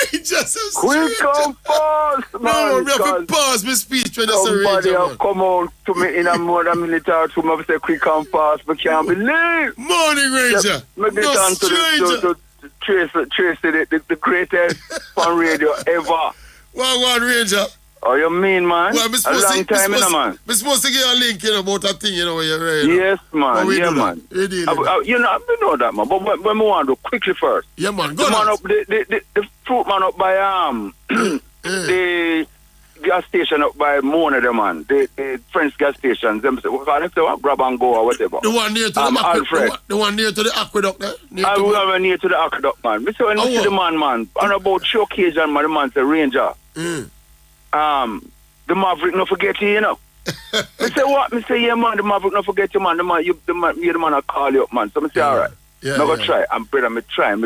Quick and fast, man. No, we have to pause my speech when you say Ranger. Somebody have come out to me in a more than minute or two. I say quick and fast, but can't believe. Morning, Ranger. Maybe no to Tracey, the greatest fan radio ever. One, Ranger. Oh, you mean, man? Well, a long time, man. We're supposed to get a link, you know, about that thing, you know, where you're ready. Yes, man. Yeah, man. You know, I know that, man. But when we want to do quickly first. Yeah, man. Go man up, the fruit man up by the gas station up by Mona, the man. The French gas stations. Them say, if they want grab and go or whatever. The one near to the one near to the aqueduct there. Near to the aqueduct, man. Me say when you see the man, on about 3 occasions, man, the man say Ranger. the Maverick not forget you, you know. I say what? I say, yeah, man, the Maverick not forget you, man. The man, you the man I call you up, man. So I say, all right. Yeah, I'm going to try. I'm brother, me try. Yo,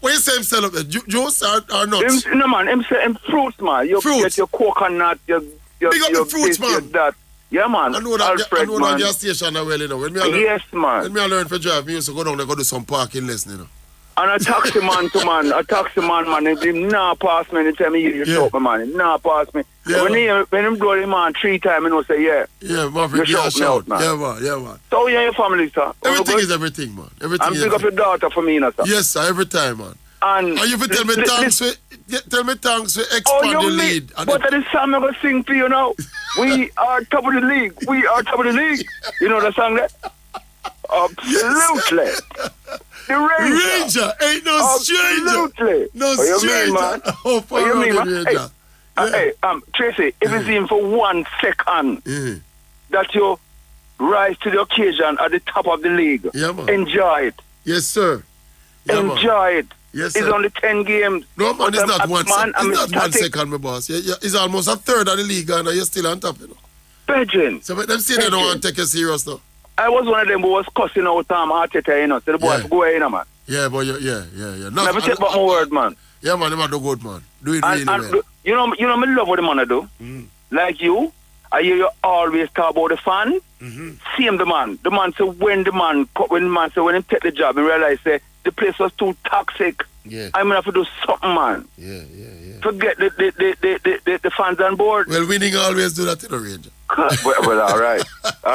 when you say himself up there, juice or nuts? No, man, him say him fruits, man. You get your coconut, your big up the fruits, man. That. Yeah, man. I know that gas station well, you know. Yes, man. When I learn to drive, me used to go down there go do some parking lesson, you know. And a taxi man, him nah pass me anytime you shout me, man. Him nah pass me. Yeah, when him blow him man 3 times, you know, say, yeah. Yeah, Maverick, you shout me out, man. Yeah, man. So, yeah, your family, sir. Everything is everything, man. And pick up your daughter for me, you know, sir. Yes, sir, every time, man. And you tell me thanks for expand the lead. But that is song I'm going to sing for you now. We are top of the league. We are top of the league. You know the song that? Absolutely. The Ranger ain't no stranger. Absolutely. No stranger. Man? Oh, what you mean, man? Ranger. Hey, Tracey, if it's even for 1 second that you rise to the occasion at the top of the league, enjoy it. Yes, sir. Yeah, enjoy it. Yes, it's sir. only 10 games. No, man, it's not 1 second. It's not 1 second, my boss. It's almost a third of the league, and you're still on top, you know. Virgin. So, but them say they don't want to take you serious, though. I was one of them who was cussing out Arteta, you know. So the boys go away, you know, man. Yeah, but yeah. Never take back my word, man. Yeah, man, they do good, man. Do it really well. You know, me love what the man do. Like you, I hear you always talk about the fan. Same the man. The man say when he take the job, and realize say the place was too toxic. Yeah. I'm gonna have to do something, man. Yeah. Forget the fans on board. Well, winning always do that in a Ranger. well, all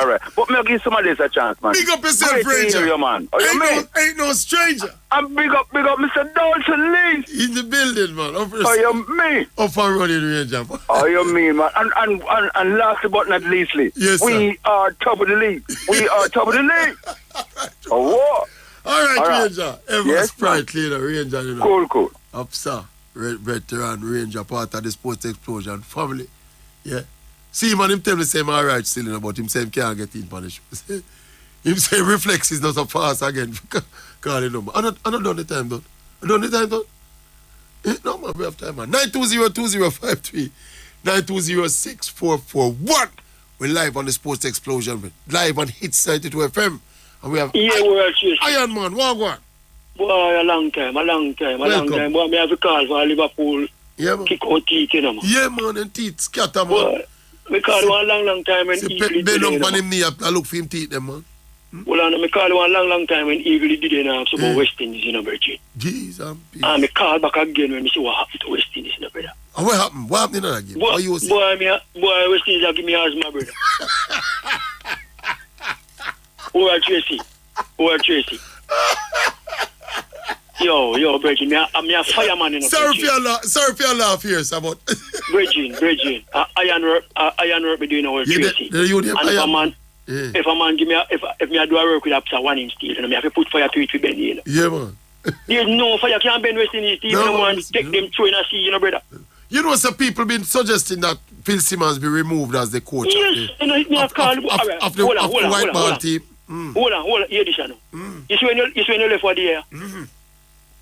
right. But me give somebody else a chance, man. Big up yourself, Ranger. You, man. Ain't no stranger. I'm big up Mr. Dalton Lee. In the building, man. You mean? Up and running, Ranger. You mean, man? And last but not leastly, yes, we are top of the league. We are top of the league. What? All right, Ranger. Ever sprightly, you know, Ranger, you know. Cool. Up, sir. Veteran Ranger, part of the Sports Explosion family. Yeah. See, man, him tell me say I'm all right still, you know, but him say him can't get in punish. Him say reflex is not so fast again. Call him number. I'm not done the time, done. No, man, we have time, man. 920-2053. 920-6441. We're live on the Sports Explosion. Live on Hits 92 FM. And we have Iron Man. What? Boy, a long time. Boy, me have to call for Liverpool. Yeah, man. Kick out teeth, you know, man. Yeah, man, and teeth scatter, man. Boy, me call one long time and Eagle did it, man. Him knee up, I look for him teeth, them, man. Well, me call one long time when Eagle did it now, so about West Indies, you know, Virgin. Jeez, I'm peace. And me call back again when me see what happened to West Indies, you know, brother. And what happened? What happened in that game? Boy, West Indies have give me asthma, brother. Tracey. Yo, Virgin, I'm a fireman, you know. Sorry for your laugh here, sir, but... Virgin, iron work me doing our Tracey. And if a man give me if me do a work with a 1 inch steel, you know, me have to put fire to it to bend, you know. Yeah, man. There's no fire can't bend West Indies steel, no man take them through in a sea, you know, brother. You know, some people been suggesting that Phil Simmons be removed as the coach of the white ball team. Hold on, hear this, you know. You see when you left for the air?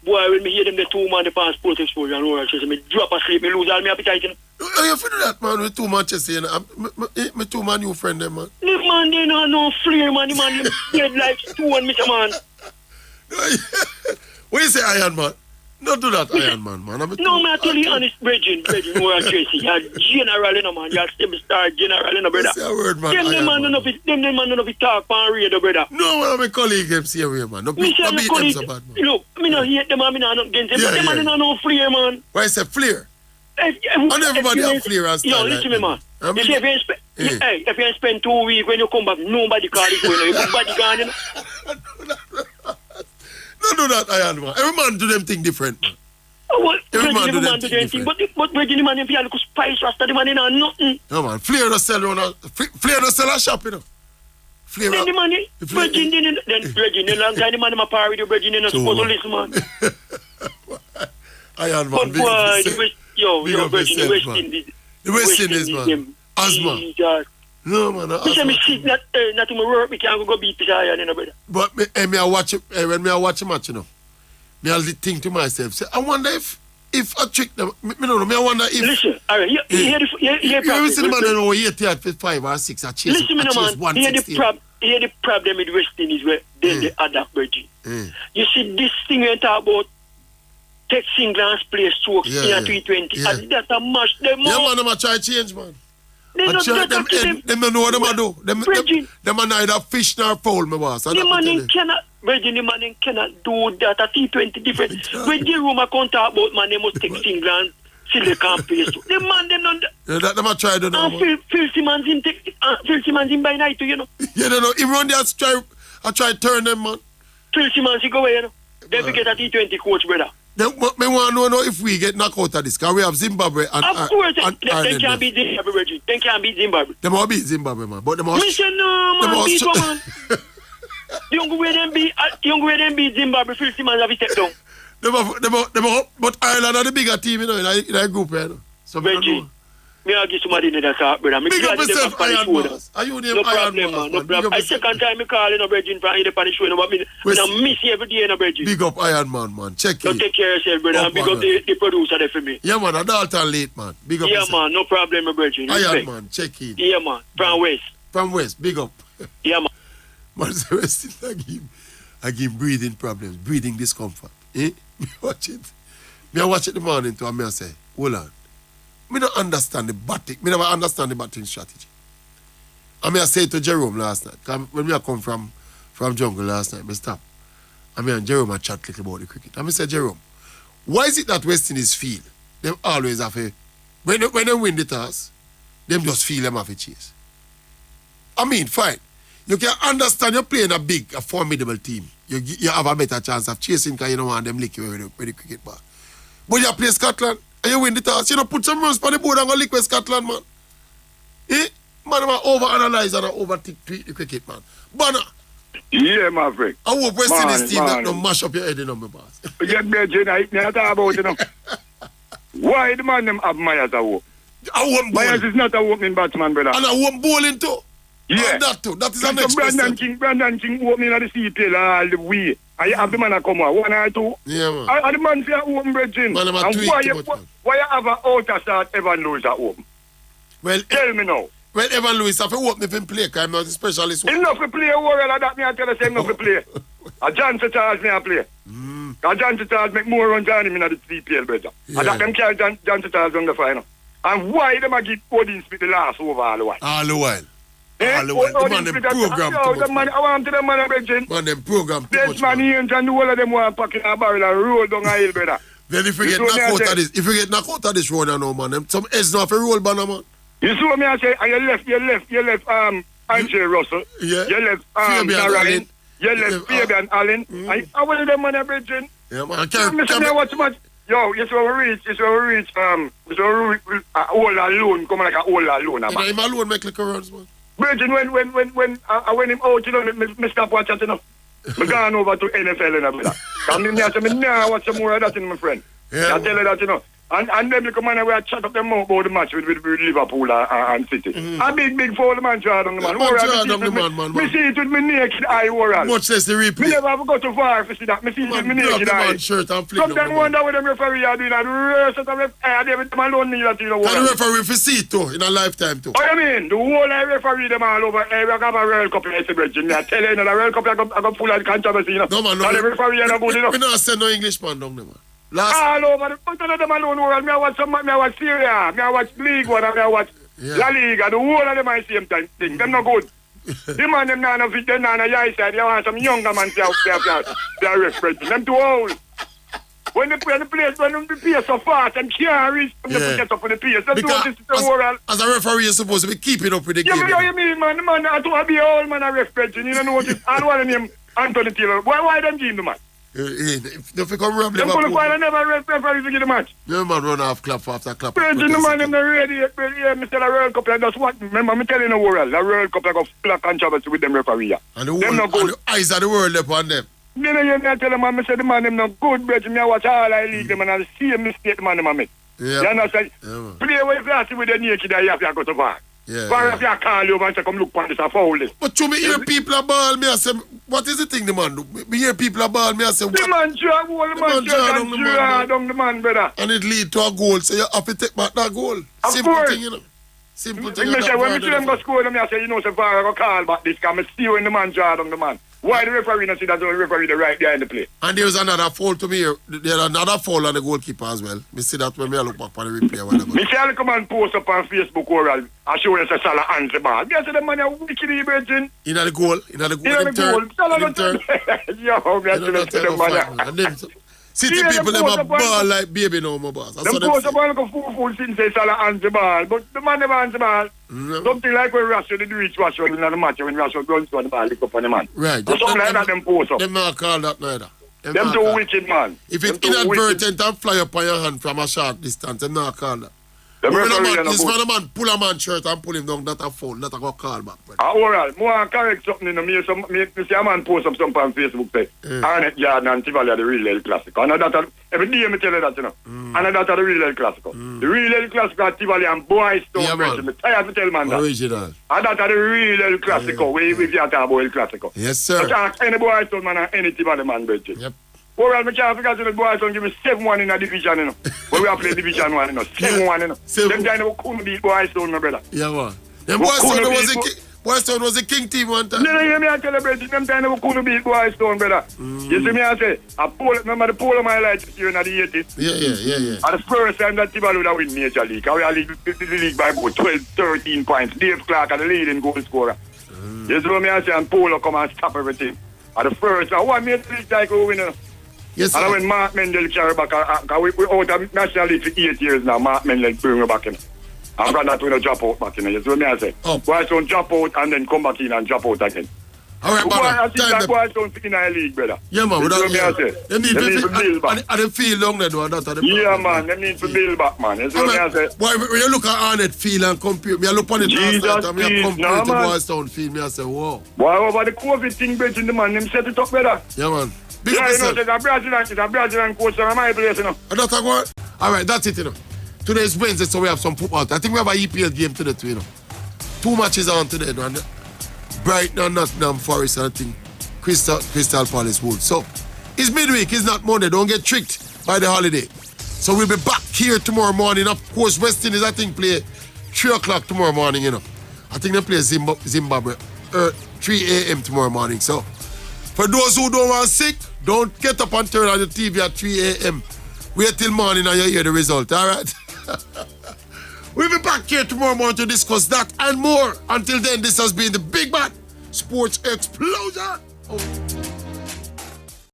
Boy, when me hear them, the 2 man, the passport explosion, and all that, me drop asleep, me lose all my appetite, you know. You feel that, man, with 2 Manchester, you know. Me 2 man, new friend, them, man. This man, they no flare, man. The man, dead like 2 and Mr. Man. What you say, Iron Man? Don't do that, Iron Man. No, man, I tell you honest, Bridget, Royal Tracey. You're general, you know, man. You're star general, you know, brother. Say a word, man. Them man don't know if it talk on radio, brother. No, man, my colleague them say away, man. No beat them so bad, man. Look, me not hate them, man. Me not against them. But them man don't know flare, man. Why say flare? And everybody have flare and style. Yo, listen to me, man. You see, if you spend 2 weeks, when you come back, nobody call you, you know. Everybody gone, you know. Don't do that, Iron Man. Every man do them thing different, man. Every man do them thing different. But Virgin, man, if you look spice, rasta, the man in nothing. No, man. Flare no sell a shop, you know. Flare then the man, Virgin, then Virgin, the long time the man in my power with the Virgin, you're not supposed to listen, man. Iron Man, big Virgin, the West Indies, man. Asthma. No, man. Me see not in my work, we can't go beat the guy, you know, brother. But when I watch a match, you know, me I'll think to myself, say, I wonder if if I trick them, I wonder if... Listen, all right, you see the man who 80 at 5 or 6 at chase. Listen, man, here the problem with West Indies where they adapt, Virgin. You see, this thing you talk about take England's place strokes in a 320, and that's a match. Yeah, man, them a try change, man. Them don't know what them do. Them are neither fish nor fowl, my boss. The man cannot do that. A T20 different. When the room I can't talk about, man, they must take England. Silicon place. The man, them don't. Yeah, that them a try to know. Filthy man's in by night, you know. Yeah, they know. Even when they try to turn them, man. Filthy man's go away, you know. Then we get a T20 coach, brother. They want to know if we get knocked out of this, because we have Zimbabwe and of course, and they can't beat Zimbabwe, Virgin. They can't beat Zimbabwe. They must beat Zimbabwe, man. But they must... Listen, no, man, beat one, man. The young way them beat Zimbabwe, filthy man's have to step down. But Ireland are the bigger team, you know, in a group, you know. So Virgin, me I'll give somebody in that start, brother. Big up yourself, Iron Mars. Are you named Iron Mars? No problem. I second time I call in a Virgin for the punish show, but I miss you every day in a Virgin. Big up Iron Man. Check it. Take care of yourself, brother, and big up the producer there for me. Yeah, man, adult and late, man. Big up yourself. Man, no problem, Virgin. Iron Man, check it. Yeah, man, from West. From West, big up. Yeah, man. Man, the rest I give breathing problems, breathing discomfort. Me watch it. Me watch it the morning too, and me say, hold on. Me don't understand the batting. Me never understand the batting strategy. And I say to Jerome last night, when I come from jungle last night, I stop. And me and Jerome I chat little about the cricket. And I say, Jerome, why is it that West Indies feel them always have a... When they win the toss, them just feel them have a chase. I mean, fine. You can understand you're playing a formidable team. You have a better chance of chasing because you don't want them lick you with the cricket ball. But you play Scotland and you win the toss. You know, put some runs on the board and go lick with Scotland, man. Man, I'm overanalyze and overtake the cricket, man. Banner. Yeah, my friend. I hope West Indies team that don't mash up your head, you know, my boss. Yeah, I talk about, you know. Why the man them have Myers a hope? Myers is not a opening batsman, brother. And I won't bowling too. Yeah. And that too. That is the next question. Brandon King opening at the CPL all the way. I have the man a come out, 1 or 2. Yeah, man. And the man say open bridging. And why you have an outer start Evan Lewis at home? Well, tell me now. Well, Evan Lewis have to open if he play, because I'm not a specialist. Enough to play, warrior, that me I tell you, say enough to play. A Johnson Charles me a play. A Johnson Charles make more runs than him in the CPL, brother. Yeah. And that them carry Johnson Charles on the final. And why them a give Odin Smith the last over all the while? All the while. All the while. The man them program too much. I want to them man Virgin. Man them program too much. This man here and the whole of them want pack in a barrel and roll down a hill, brother. Then if you get knocked out of this, road, you know, man, some heads not for roll banner, man. You saw me I say, and you left Andre Russell. Yeah. You left Darren. You left Fabian Allen. And I want them man Virgin. Yeah, man. Yo, it's where we reach, all alone, come like a all alone. Yeah, him alone make like a runs, man. Virgin, when him out, you know, me stop watching, you know. Me gone over to NFL, you know, brother. Come in here, say, me nah watch some more of that, you know, my friend. Yeah. I tell you that, you know. And then come on, we are chat up them about the match with Liverpool and City. A big foul man, Jordan, man. Man. Me see it with my naked eye, Warren. Much says the replay. Me never have go too far to see that. Me see it with my naked eye. Sometimes wonder what them referee are doing. And the rest of them referee, them alone need that, you know. And the referee for see it too, in a lifetime too. What do you mean? The whole referee them all over. We have a World Cup in Bridging. I tell you, the World Cup I go full of controversy, you know. No, man, no. And the referee are not good, you know. We don't send no Englishman down there, man. All over the front of them alone world. Me I watch Syria, me I watch League One, and me I watch La Liga. The whole of them are the same time thing. Them not good. The man them not fit, them not on the high side. They want some younger man to have respect. Them too old. When they play the place, when they play so fast, them can't reach them to get up on the pace. Them because do this world. As a referee, you're supposed to be keeping up with the game. Yeah, you mean, man? The man I to be old man a respect. You don't know what it. I don't want to name Anthony Taylor. Why them give him the man? If you come rob Liverpool, I never referee to get the match. No man run off clap after clap. Virgin, the man in the radio, Mr. The World Cup, and that's what. Remember, me telling the world, the World Cup like a full of controversy with them referee. And the eyes of the world upon them. Then you tell them, I said the man them not good, Virgin. Me watch all I league them and I see a mistake the man them make. Yeah. You understand? Play with class with the naked, you have to go to far. Why if you call you and say, come look for this, a foul this. But you me hear people a ball, me I say, what is the thing the man do? Me hear people a ball, me I say, what? The man draw a goal, the man draw down the man, brother. And it lead to a goal, so you have to take back that goal. Simple thing, you know. Simple thing. When we see them go score, I say, you know, so far I go call back this, because I see when the man draw down the man. Why the referee not see that the referee the right behind the play? And there's another foul to me here. There's another foul on the goalkeeper as well. Me see that when me look back on the replay. Me see all come and post up on Facebook oral and show us a Salah hands the ball. Guess the man is wickedly virgin. In the goal. Salah not turn. Yo, me I see the man. City people never ball like baby no more, boss. Them post up on like a fool since they Salah hands the ball. But the man never hands the ball. Something like when Rashford did reach Rashford in the match when Rashford runs on the ball, lick up on the man. Right. Something like that them post up. Them not call that neither. Them too wicked, man. If it's inadvertent and fly up on your hand from a short distance, them not call that. This man pull a man shirt and pull him down, that a foul, that a go call back. Alright, more correct something in the me see a man post up something on Facebook say, Arnet, Jordan and Tivoli are the real El Clasico. And that every day me tell you that, you know. And that are the real El Clasico. The real El Clasico are Tivoli and Boy Stone Bridge. Me tired to tell man that. Original. And that are the real El Clasico, we can't talk about El Clasico. Yes, sir. You can't any Boy Stone man and any Tivoli man, Bridge. Yep. Well, I can't figure out the Boys don't give me 7-1 in a division, you know. But we have played division 1, you know. 7-1, you know. Them guys never couldn't beat Boys Stone, my brother. Yeah, man. Them Boys Stone was a king team one time. You hear me celebrate them guys never couldn't beat Boys Stone, brother. You see me I say, remember the pole of my life here in the 80s? Yeah. And the first time that Tivoli would have win Major League. We are the league by about 12, 13 points. Dave Clark are the leading goal scorer. You see me I say, and Polo come and stop everything. And the first, one Major League title winner. Yes, and when Mark Mendel carry back, we out of National League for 8 years now, Mark Mendel bring me back in. And from that we don't drop out back in. You see what I say? Boys don't drop out and then come back in and drop out again. All right, brother. Boys don't fit in our league, brother. Yeah, man. You see what I say? They need to build back. And they feel long they do that. Yeah, man. They need to build back, man. You see what I say? Boy, when you look at Arnet field and compare, me I look on it last night and me I compare to Boys Town field, me I say, wow. Boy, over the COVID thing, Bridget, the man, them set it up, brother. Yeah, man. Yeah, you know, it's a Brazilian coach on my place, you know. That's a go. All right, that's it, you know. Today is Wednesday, so we have some football. I think we have an EPL game today, too, you know. 2 matches on today, you know. Brighton and Nottingham Forest, and I think Crystal Palace Wolves. So, it's midweek, it's not Monday. Don't get tricked by the holiday. So, we'll be back here tomorrow morning. Of course, West Indies, I think, play 3 o'clock tomorrow morning, you know. I think they play Zimbabwe 3 a.m. tomorrow morning. So, for those who don't want sick, don't get up and turn on the TV at 3 a.m. Wait till morning and you hear the result, all right? We'll be back here tomorrow morning to discuss that and more. Until then, this has been the Big Bad Sports Explosion.